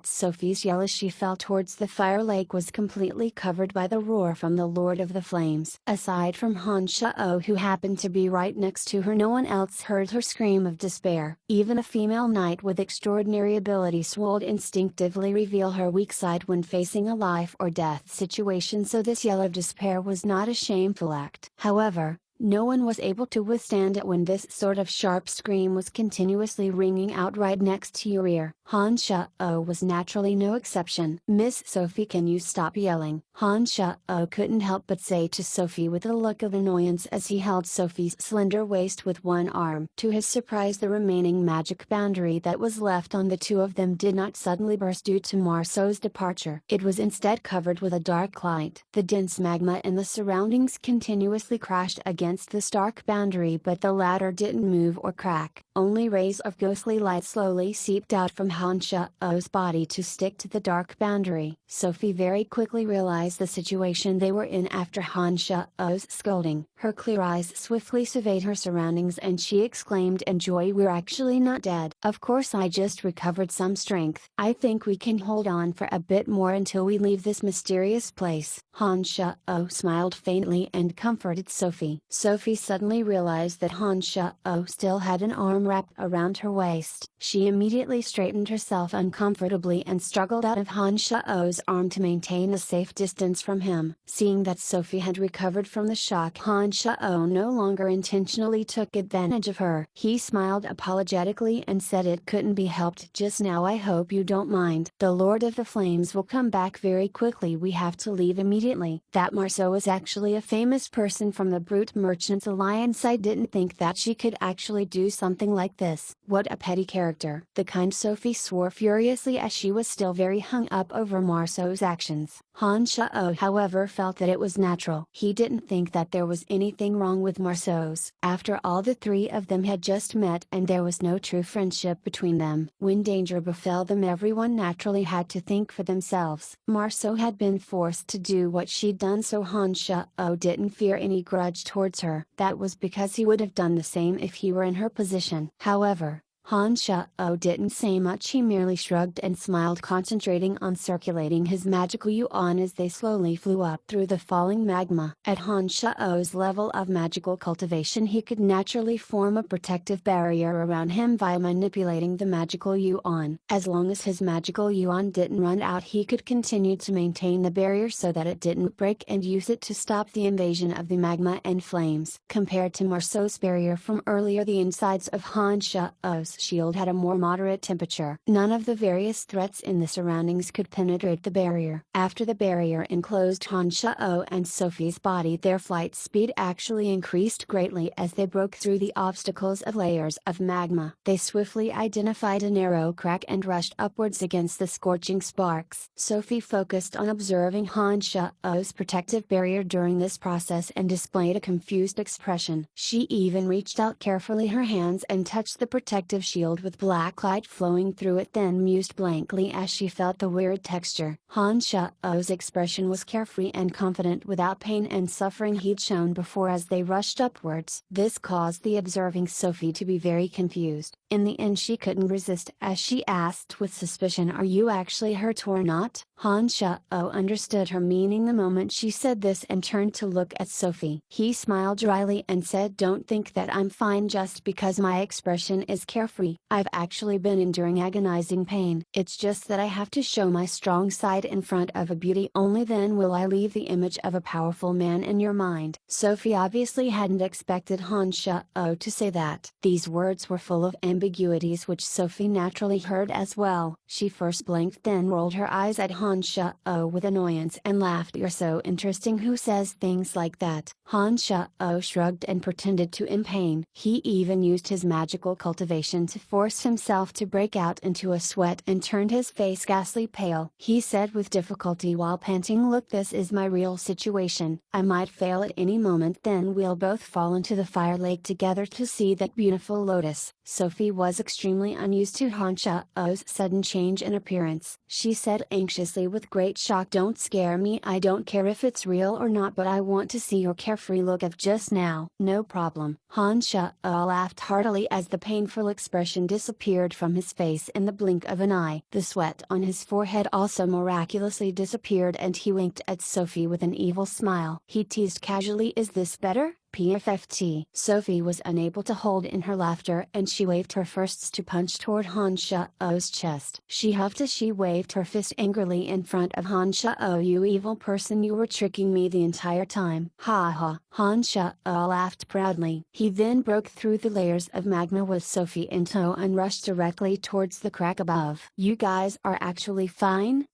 Sophie's yell as she fell towards the fire lake was completely covered by the roar from the Lord of the Flames. Aside from Honza, who happened to be right next to her, no one else heard her scream of despair. Even a female knight with extraordinary abilities would instinctively reveal her weak side when facing a life or death situation, so this yell of despair was not a shameful act. However, no one was able to withstand it when this sort of sharp scream was continuously ringing out right next to your ear. Honza was naturally no exception. "Miss Sophie, can you stop yelling?" Honza couldn't help but say to Sophie with a look of annoyance as he held Sophie's slender waist with one arm. To his surprise, the remaining magic boundary that was left on the two of them did not suddenly burst due to Marceau's departure. It was instead covered with a dark light. The dense magma in the surroundings continuously crashed against the stark boundary, but the latter didn't move or crack. Only rays of ghostly light slowly seeped out from Honza's body to stick to the dark boundary. Sophie very quickly realized the situation they were in after Honza's scolding. Her clear eyes swiftly surveyed her surroundings and she exclaimed in joy, "We're actually not dead. Of course, I just recovered some strength. I think we can hold on for a bit more until we leave this mysterious place." Honza smiled faintly and comforted Sophie. Sophie suddenly realized that Honza still had an arm wrapped around her waist. She immediately straightened herself uncomfortably and struggled out of Honza's arm to maintain a safe distance from him. Seeing that Sophie had recovered from the shock, Honza no longer intentionally took advantage of her. He smiled apologetically and said, "It couldn't be helped just now. I hope you don't mind. The Lord of the Flames will come back very quickly. We have to leave immediately." That Marceau was actually a famous person from the Brute Merchants Alliance. I didn't think that she could actually do something like this. What a petty character. The kind Sophie swore furiously as she was still very hung up over Marceau's actions. Honza, however, felt that it was natural. He didn't think that there was anything wrong with Marceau's. After all, the three of them had just met and there was no true friendship between them. When danger befell them, everyone naturally had to think for themselves. Marceau had been forced to do what she'd done, so Honza didn't fear any grudge towards her. That was because he would have done the same if he were in her position. However, Honza didn't say much. He merely shrugged and smiled, concentrating on circulating his magical yuan as they slowly flew up through the falling magma. At Honza's level of magical cultivation, he could naturally form a protective barrier around him via manipulating the magical yuan. As long as his magical yuan didn't run out, he could continue to maintain the barrier so that it didn't break and use it to stop the invasion of the magma and flames. Compared to Marceau's barrier from earlier, the insides of Honza's shield had a more moderate temperature. None of the various threats in the surroundings could penetrate the barrier. After the barrier enclosed Honza and Sophie's body, their flight speed actually increased greatly as they broke through the obstacles of layers of magma. They swiftly identified a narrow crack and rushed upwards against the scorching sparks. Sophie focused on observing Honza's protective barrier during this process and displayed a confused expression. She even reached out carefully her hands and touched the protective shield with black light flowing through it, then mused blankly as she felt the weird texture. Honza's expression was carefree and confident without pain and suffering he'd shown before as they rushed upwards. This caused the observing Sophie to be very confused. In the end she couldn't resist as she asked with suspicion, "Are you actually hurt or not?" Honza understood her meaning the moment she said this and turned to look at Sophie. He smiled dryly and said, "Don't think that I'm fine just because my expression is carefree. I've actually been enduring agonizing pain. It's just that I have to show my strong side in front of a beauty. Only then will I leave the image of a powerful man in your mind." Sophie obviously hadn't expected Honza to say that. These words were full of ambiguities which Sophie naturally heard as well. She first blinked, then rolled her eyes at Honza with annoyance and laughed. "You're so interesting. Who says things like that?" Honza shrugged and pretended to in pain. He even used his magical cultivation to force himself to break out into a sweat and turned his face ghastly pale. He said with difficulty while panting, "Look, this is my real situation. I might fail at any moment, then we'll both fall into the fire lake together to see that beautiful lotus." Sophie was extremely unused to Honza's sudden change in appearance. She said anxiously with great shock, "Don't scare me. I don't care if it's real or not, but I want to see your carefree look of just now." "No problem." Honza laughed heartily as the painful expression disappeared from his face in the blink of an eye. The sweat on his forehead also miraculously disappeared and he winked at Sophie with an evil smile. He teased casually, "Is this better? PFFT." Sophie was unable to hold in her laughter and she waved her fists to punch toward Honza's chest. She huffed as she waved her fist angrily in front of Honza. "You evil person, you were tricking me the entire time." "Ha ha." Honza laughed proudly. He then broke through the layers of magma with Sophie in tow and rushed directly towards the crack above. "You guys are actually fine!"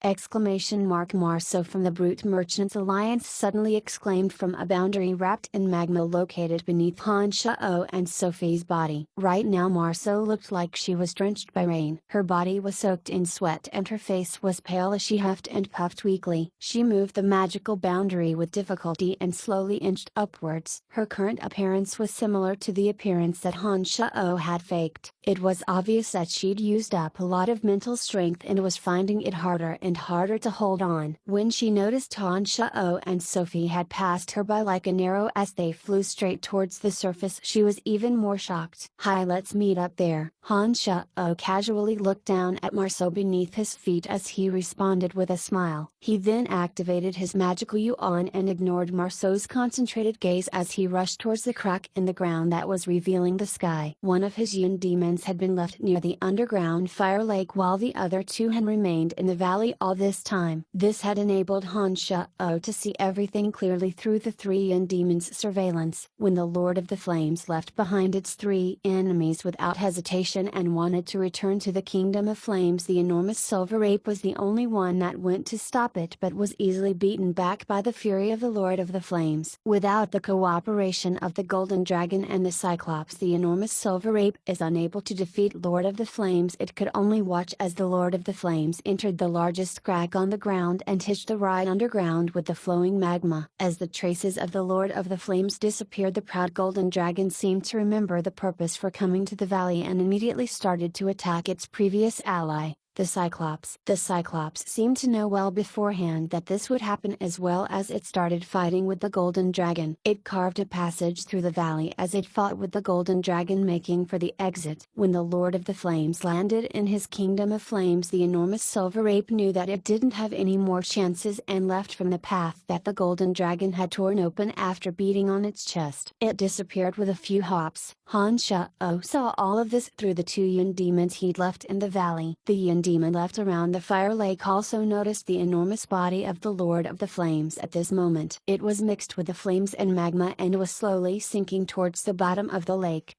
Marceau from the Brute Merchants Alliance suddenly exclaimed from a boundary wrapped in magma located beneath Honza and Sophie's body. Right now Marceau looked like she was drenched by rain. Her body was soaked in sweat and her face was pale as she huffed and puffed weakly. She moved the magical boundary with difficulty and slowly inched upwards. Her current appearance was similar to the appearance that Honza had faked. It was obvious that she'd used up a lot of mental strength and was finding it harder and harder to hold on. When she noticed Honza and Sophie had passed her by like an arrow as they flew straight towards the surface, she was even more shocked. "Hi, let's meet up there." Honza casually looked down at Marceau beneath his feet as he responded with a smile. He then activated his magical yuan and ignored Marceau's concentrated gaze as he rushed towards the crack in the ground that was revealing the sky. One of his yin demons had been left near the underground fire lake while the other two had remained in the valley all this time. This had enabled Honza to see everything clearly through the three yin demons' surveillance. When the Lord of the Flames left behind its three enemies without hesitation and wanted to return to the Kingdom of Flames, the enormous silver ape was the only one that went to stop it, but was easily beaten back by the fury of the Lord of the Flames. Without the cooperation of the Golden Dragon and the Cyclops, the enormous silver ape is unable to defeat Lord of the Flames. It could only watch as the Lord of the Flames entered the largest crack on the ground and hitched a ride underground with the flowing magma. As the traces of the Lord of the Flames disappeared, the proud Golden Dragon seemed to remember the purpose for coming to the valley and immediately started to attack its previous ally, the Cyclops. The Cyclops seemed to know well beforehand that this would happen as well as it started fighting with the Golden Dragon. It carved a passage through the valley as it fought with the Golden Dragon, making for the exit. When the Lord of the Flames landed in his Kingdom of Flames, the enormous silver ape knew that it didn't have any more chances and left from the path that the Golden Dragon had torn open after beating on its chest. It disappeared with a few hops. Honza saw all of this through the two yin demons he'd left in the valley. The yin demon left around the fire lake also noticed the enormous body of the Lord of the Flames at this moment. It was mixed with the flames and magma and was slowly sinking towards the bottom of the lake.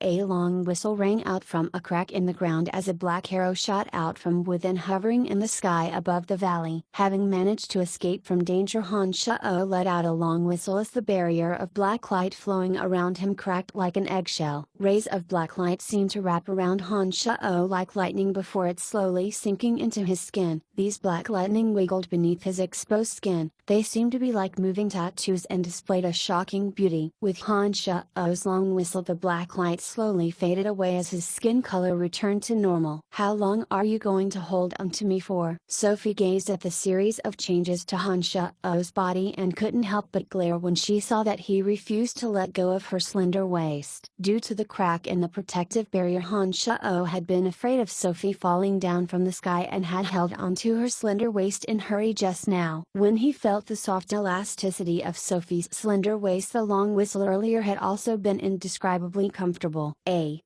A long whistle rang out from a crack in the ground as a black arrow shot out from within, hovering in the sky above the valley. Having managed to escape from danger, Honza let out a long whistle as the barrier of black light flowing around him cracked like an eggshell. Rays of black light seemed to wrap around Honza like lightning before it slowly sinking into his skin. These black lightning wiggled beneath his exposed skin. They seemed to be like moving tattoos and displayed a shocking beauty. With Honza's long whistle, the black light slowly faded away as his skin color returned to normal. "How long are you going to hold on to me for?" Sophie gazed at the series of changes to Honza's body and couldn't help but glare when she saw that he refused to let go of her slender waist. Due to the crack in the protective barrier, Honza had been afraid of Sophie falling down from the sky and had held onto her slender waist in hurry just now. When he felt the soft elasticity of Sophie's slender waist, the long whistle earlier had also been indescribably comfortable.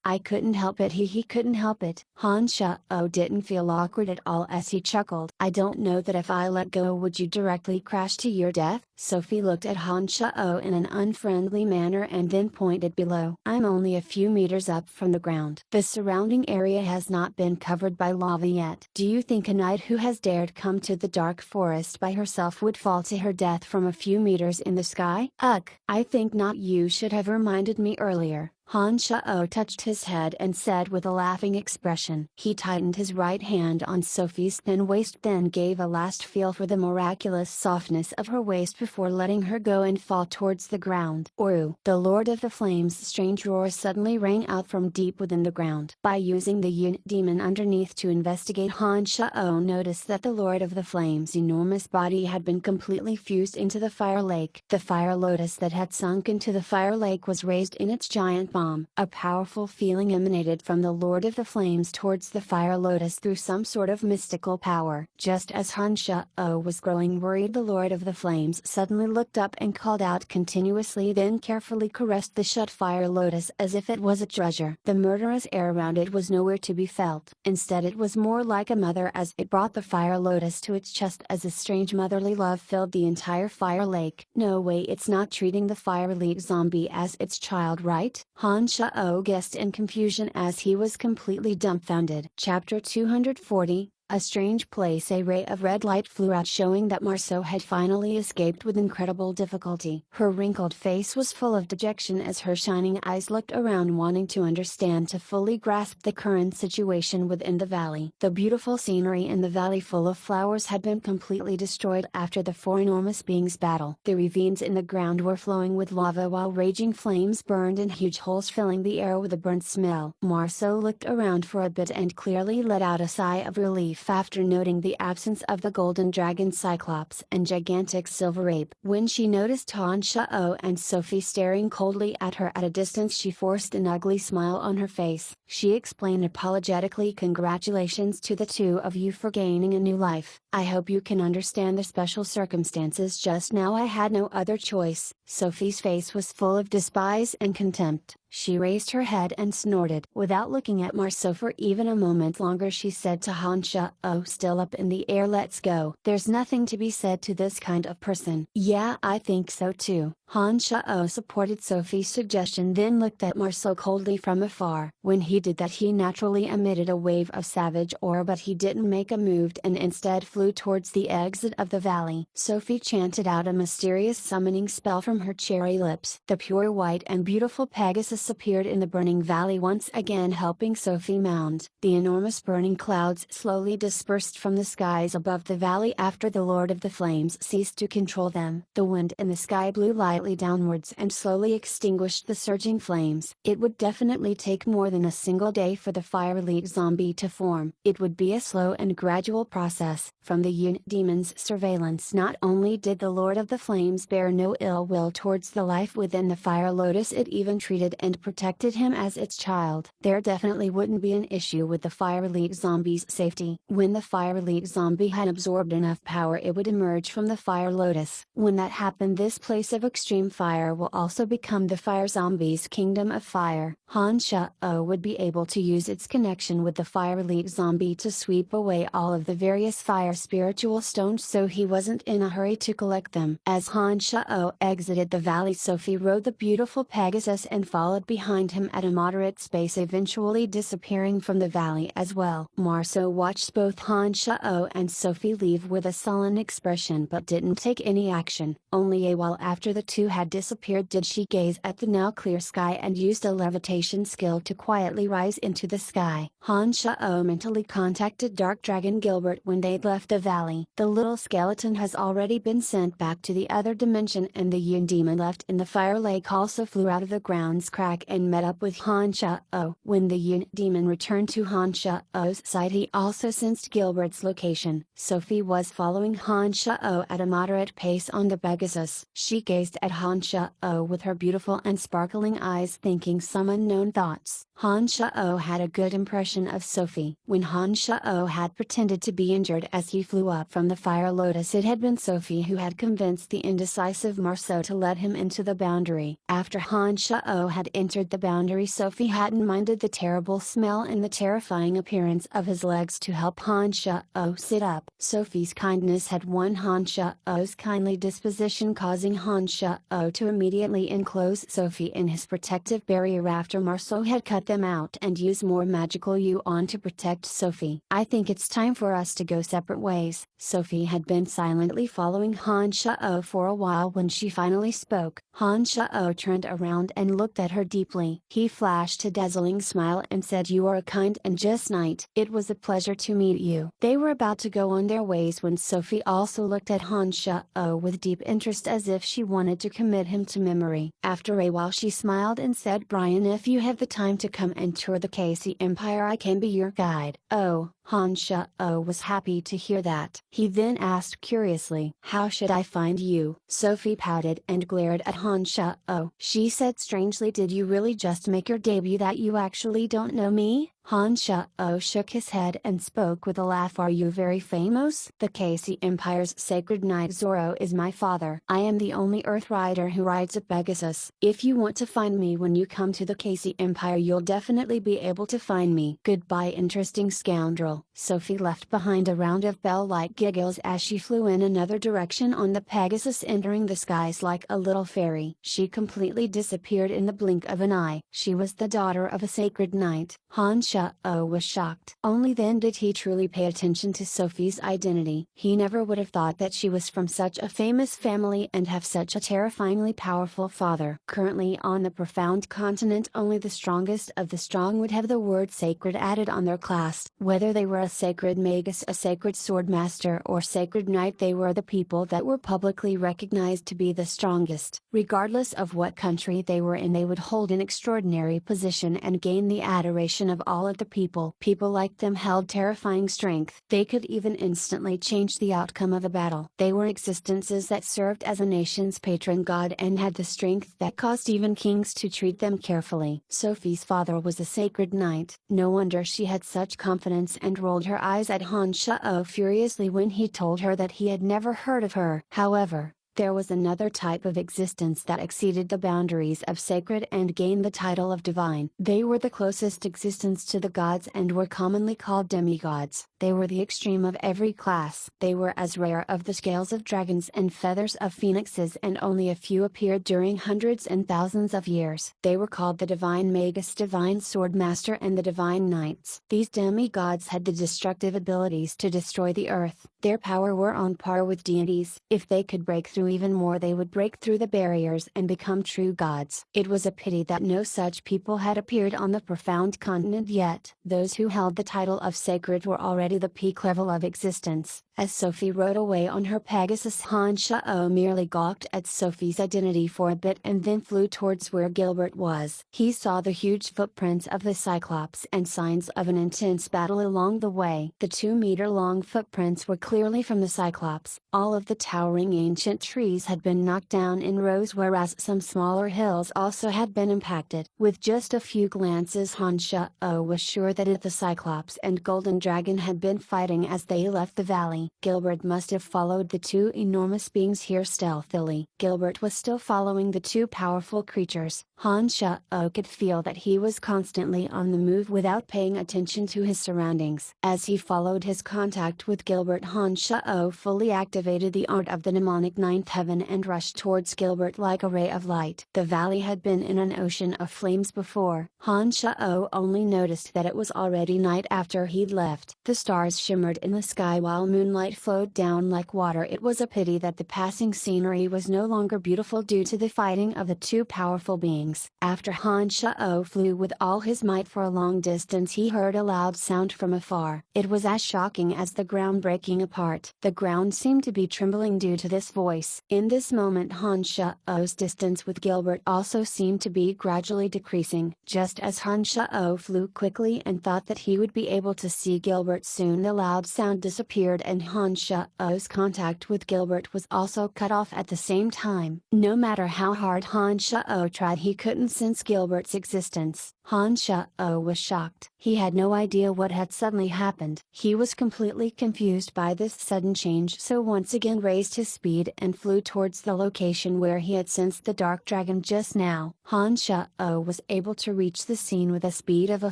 I couldn't help it. He couldn't help it. Honza didn't feel awkward at all as he chuckled. "I don't know that if I let go would you directly crash to your death?" Sophie looked at Honza in an unfriendly manner and then pointed below. "I'm only a few meters up from the ground. The surrounding area has not been covered by lava yet. Do you think a knight who has dared come to the dark forest by herself would fall to her death from a few meters in the sky? Ugh, I think not. You should have reminded me earlier." Honza touched his head and said with a laughing expression. He tightened his right hand on Sophie's thin waist, then gave a last feel for the miraculous softness of her waist before letting her go and fall towards the ground. Oru! The Lord of the Flames' strange roar suddenly rang out from deep within the ground. By using the unit demon underneath to investigate, Honza noticed that the Lord of the Flames' enormous body had been completely fused into the fire lake. The fire lotus that had sunk into the fire lake was raised in its giant bomb. A powerful feeling emanated from the Lord of the Flames towards the fire lotus through some sort of mystical power. Just as Honza was growing worried, the Lord of the Flames suddenly looked up and called out continuously, then carefully caressed the shut fire lotus as if it was a treasure. The murderous air around it was nowhere to be felt. Instead, it was more like a mother as it brought the fire lotus to its chest, as a strange motherly love filled the entire fire lake. "No way, it's not treating the fire elite zombie as its child, right?" Honza guessed in confusion as he was completely dumbfounded. Chapter 240, A strange place. A ray of red light flew out, showing that Marceau had finally escaped with incredible difficulty. Her wrinkled face was full of dejection as her shining eyes looked around, wanting to understand, to fully grasp the current situation within the valley. The beautiful scenery in the valley full of flowers had been completely destroyed after the four enormous beings' battle. The ravines in the ground were flowing with lava, while raging flames burned in huge holes, filling the air with a burnt smell. Marceau looked around for a bit and clearly let out a sigh of relief after noting the absence of the golden dragon Cyclops and gigantic silver ape. When she noticed Honza and Sophie staring coldly at her at a distance, she forced an ugly smile on her face. She explained apologetically, "Congratulations to the two of you for gaining a new life. I hope you can understand the special circumstances just now. I had no other choice." Sophie's face was full of despise and contempt. She raised her head and snorted. Without looking at Marceau for even a moment longer, she said to Honza, still up in the air, "Let's go." "There's nothing to be said to this kind of person." "Yeah, I think so too." Honza supported Sophie's suggestion, then looked at Marceau coldly from afar. When he did that, he naturally emitted a wave of savage aura, but he didn't make a move and instead flew towards the exit of the valley. Sophie chanted out a mysterious summoning spell from her cherry lips. The pure white and beautiful Pegasus appeared in the burning valley once again, helping Sophie mount. The enormous burning clouds slowly dispersed from the skies above the valley after the Lord of the Flames ceased to control them. The wind in the sky blew lightly downwards and slowly extinguished the surging flames. It would definitely take more than a single day for the fire elite zombie to form. It would be a slow and gradual process. From the unit demon's surveillance, not only did the Lord of the Flames bear no ill will towards the life within the fire lotus, it even treated and protected him as its child. There definitely wouldn't be an issue with the fire elite zombie's safety. When the fire elite zombie had absorbed enough power, it would emerge from the fire lotus. When that happened, this place of extreme extreme fire will also become the fire zombie's kingdom of fire. Honza would be able to use its connection with the fire elite zombie to sweep away all of the various fire spiritual stones, so he wasn't in a hurry to collect them. As Honza exited the valley, Sophie rode the beautiful Pegasus and followed behind him at a moderate pace, eventually disappearing from the valley as well. Marceau watched both Honza and Sophie leave with a sullen expression but didn't take any action. Only a while after the two had disappeared did she gaze at the now clear sky and used a levitation skill to quietly rise into the sky. Honza mentally contacted Dark Dragon Gilbert when they'd left the valley. The little skeleton has already been sent back to the other dimension, and the Yin demon left in the fire lake also flew out of the ground's crack and met up with Honza. When the Yin demon returned to Honza's side, he also sensed Gilbert's location. Sophie was following Honza at a moderate pace on the Pegasus. She gazed at Honza with her beautiful and sparkling eyes, thinking some unknown thoughts. Honza had a good impression of Sophie. When Honza had pretended to be injured as he flew up from the fire lotus, it had been Sophie who had convinced the indecisive Marceau to let him into the boundary. After Honza had entered the boundary, Sophie hadn't minded the terrible smell and the terrifying appearance of his legs to help Honza sit up. Sophie's kindness had won Honza's kindly disposition, causing Honza to immediately enclose Sophie in his protective barrier after Marceau had cut them out and used more magical yuan to protect Sophie. I think it's time for us to go separate ways. Sophie had been silently following Honza for a while. When she finally spoke, Honza turned around and looked at her deeply. He flashed a dazzling smile and said, "You are a kind and just knight. It was a pleasure to meet you." They were about to go on their ways when Sophie also looked at Honza with deep interest, as if she wanted to commit him to memory. After a while she smiled and said, "Brian, if you have the time to come and tour the KC Empire, I can be your guide." "Oh." Honza was happy to hear that. He then asked curiously, "How should I find you?" Sophie pouted and glared at Honza. She said strangely, "Did you really just make your debut that you actually don't know me?" Honza shook his head and spoke with a laugh. "Are you very famous?" "The KC Empire's sacred knight Zoro is my father. I am the only Earth rider who rides a Pegasus. If you want to find me when you come to the KC Empire, you'll definitely be able to find me." "Goodbye, interesting scoundrel." Sophie left behind a round of bell-like giggles as she flew in another direction on the Pegasus, entering the skies like a little fairy. She completely disappeared in the blink of an eye. She was the daughter of a sacred knight. Honza was shocked. Only then did he truly pay attention to Sophie's identity. He never would have thought that she was from such a famous family and have such a terrifyingly powerful father. Currently on the profound continent, only the strongest of the strong would have the word sacred added on their class. Whether they were a sacred magus, a sacred sword master, or sacred knight, they were the people that were publicly recognized to be the strongest. Regardless of what country they were in, they would hold an extraordinary position and gain the adoration of all of the people. People like them held terrifying strength. They could even instantly change the outcome of a battle. They were existences that served as a nation's patron god and had the strength that caused even kings to treat them carefully. Sophie's father was a sacred knight. No wonder she had such confidence and rolled her eyes at Honza furiously when he told her that he had never heard of her. However, there was another type of existence that exceeded the boundaries of sacred and gained the title of divine. They were the closest existence to the gods and were commonly called demigods. They were the extreme of every class. They were as rare of the scales of dragons and feathers of phoenixes, and only a few appeared during hundreds and thousands of years. They were called the divine magus, divine sword master, and the divine knights. These demigods had the destructive abilities to destroy the earth. Their power were on par with deities. If they could break through even more, they would break through the barriers and become true gods. It was a pity that no such people had appeared on the profound continent yet. Those who held the title of sacred were already the peak level of existence. As Sophie rode away on her Pegasus, Honza merely gawked at Sophie's identity for a bit and then flew towards where Gilbert was. He saw the huge footprints of the Cyclops and signs of an intense battle along the way. The 2-meter-long footprints were clearly from the Cyclops. All of the towering ancient trees had been knocked down in rows, whereas some smaller hills also had been impacted. With just a few glances, Honza was sure that the Cyclops and Golden Dragon had been fighting as they left the valley. quickly. Gilbert must have followed the two enormous beings here stealthily. Gilbert was still following the two powerful creatures. Honza could feel that he was constantly on the move without paying attention to his surroundings. As he followed his contact with Gilbert, Honza fully activated the art of the mnemonic ninth heaven and rushed towards Gilbert like a ray of light. The valley had been in an ocean of flames before. Honza only noticed that it was already night after he'd left. The stars shimmered in the sky while moonlight flowed down like water. It was a pity that the passing scenery was no longer beautiful due to the fighting of the two powerful beings. After Honza flew with all his might for a long distance, he heard a loud sound from afar. It was as shocking as the ground breaking apart. The ground seemed to be trembling due to this voice. In this moment, Honza's distance with Gilbert also seemed to be gradually decreasing. Just as Honza flew quickly and thought that he would be able to see Gilbert soon, the loud sound disappeared and Honza's contact with Gilbert was also cut off at the same time. No matter how hard Honza tried, he couldn't sense Gilbert's existence. Honza was shocked. He had no idea what had suddenly happened. He was completely confused by this sudden change, so once again raised his speed and flew towards the location where he had sensed the dark dragon just now. Honza was able to reach the scene with the speed of a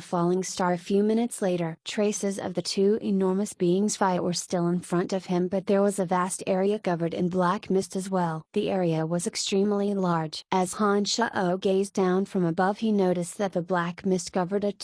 falling star. A few minutes later, traces of the two enormous beings' fight were still in front of him, but there was a vast area covered in black mist as well. The area was extremely large. As Honza gazed down from above, he noticed that the black mist covered a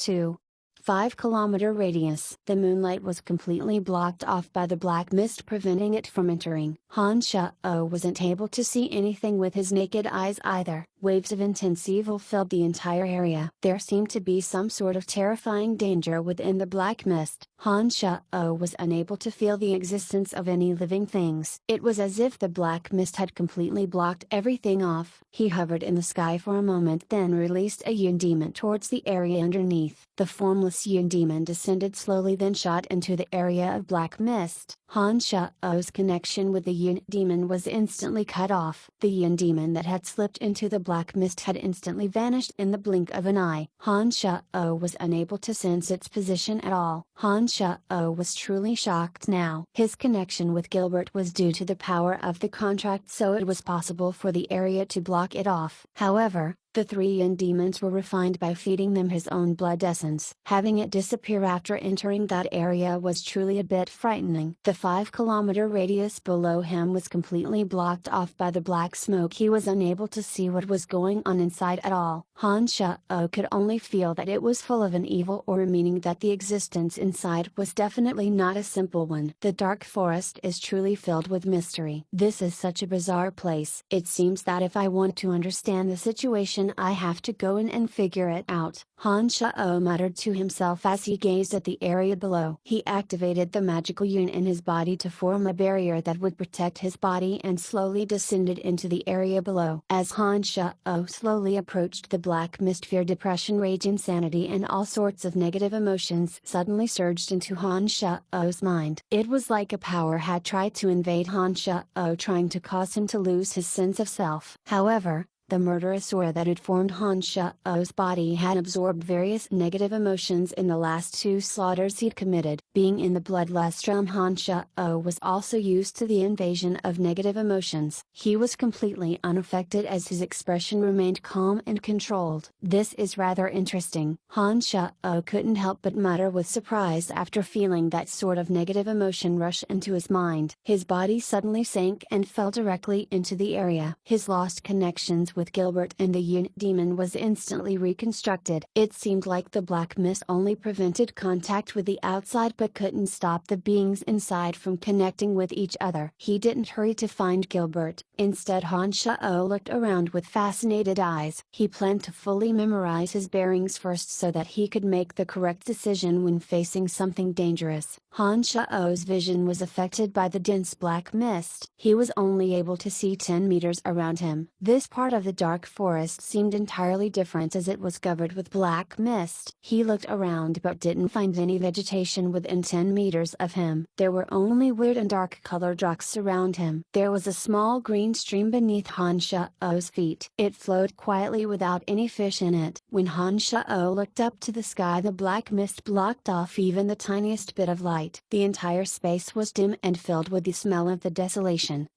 5-kilometer radius. The moonlight was completely blocked off by the black mist, preventing it from entering. Honza wasn't able to see anything with his naked eyes either. Waves of intense evil filled the entire area. There seemed to be some sort of terrifying danger within the black mist. Honza was unable to feel the existence of any living things. It was as if the black mist had completely blocked everything off. He hovered in the sky for a moment, then released a Yun demon towards the area underneath. The formless Yun demon descended slowly, then shot into the area of black mist. Honza's connection with the Yun demon was instantly cut off. The Yun demon that had slipped into the black mist had instantly vanished in the blink of an eye. Honza was unable to sense its position at all. Honza was truly shocked now. His connection with Gilbert was due to the power of the contract, so it was possible for the area to block it off. However, the 3 Yun demons were refined by feeding them his own blood essence. Having it disappear after entering that area was truly a bit frightening. The 5-kilometer radius below him was completely blocked off by the black smoke. He was unable to see what was going on inside at all. Honza could only feel that it was full of an evil aura, meaning that the existence inside was definitely not a simple one. The dark forest is truly filled with mystery. This is such a bizarre place. It seems that if I want to understand the situation, I have to go in and figure it out. Honza muttered to himself as he gazed at the area below. He activated the magical Yun in his body to form a barrier that would protect his body and slowly descended into the area below. As Honza slowly approached the black mist, fear, depression, rage, insanity and all sorts of negative emotions suddenly surged into Honza's mind. It was like a power had tried to invade Honza, trying to cause him to lose his sense of self. However, the murderous aura that had formed Honza's body had absorbed various negative emotions in the last 2 slaughters he'd committed. Being in the bloodlust realm, Honza was also used to the invasion of negative emotions. He was completely unaffected as his expression remained calm and controlled. This is rather interesting. Honza couldn't help but mutter with surprise after feeling that sort of negative emotion rush into his mind. His body suddenly sank and fell directly into the area. His lost connections with Gilbert and the Yun demon was instantly reconstructed. It seemed like the black mist only prevented contact with the outside but couldn't stop the beings inside from connecting with each other. He didn't hurry to find Gilbert. Instead, Honza looked around with fascinated eyes. He planned to fully memorize his bearings first so that he could make the correct decision when facing something dangerous. Honza's vision was affected by the dense black mist. He was only able to see 10 meters around him. This part of of the dark forest seemed entirely different as it was covered with black mist. He looked around but didn't find any vegetation within 10 meters of him. There were only weird and dark colored rocks around him. There was a small green stream beneath Honza's feet. It flowed quietly without any fish in it. When Honza looked up to the sky, the black mist blocked off even the tiniest bit of light. The entire space was dim and filled with the smell of the desolation.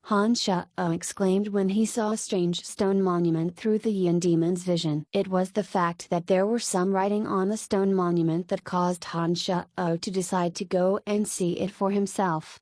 Honza exclaimed when he saw a strange stone monument through the Yin demon's vision. It was the fact that there were some writing on the stone monument that caused Honza to decide to go and see it for himself.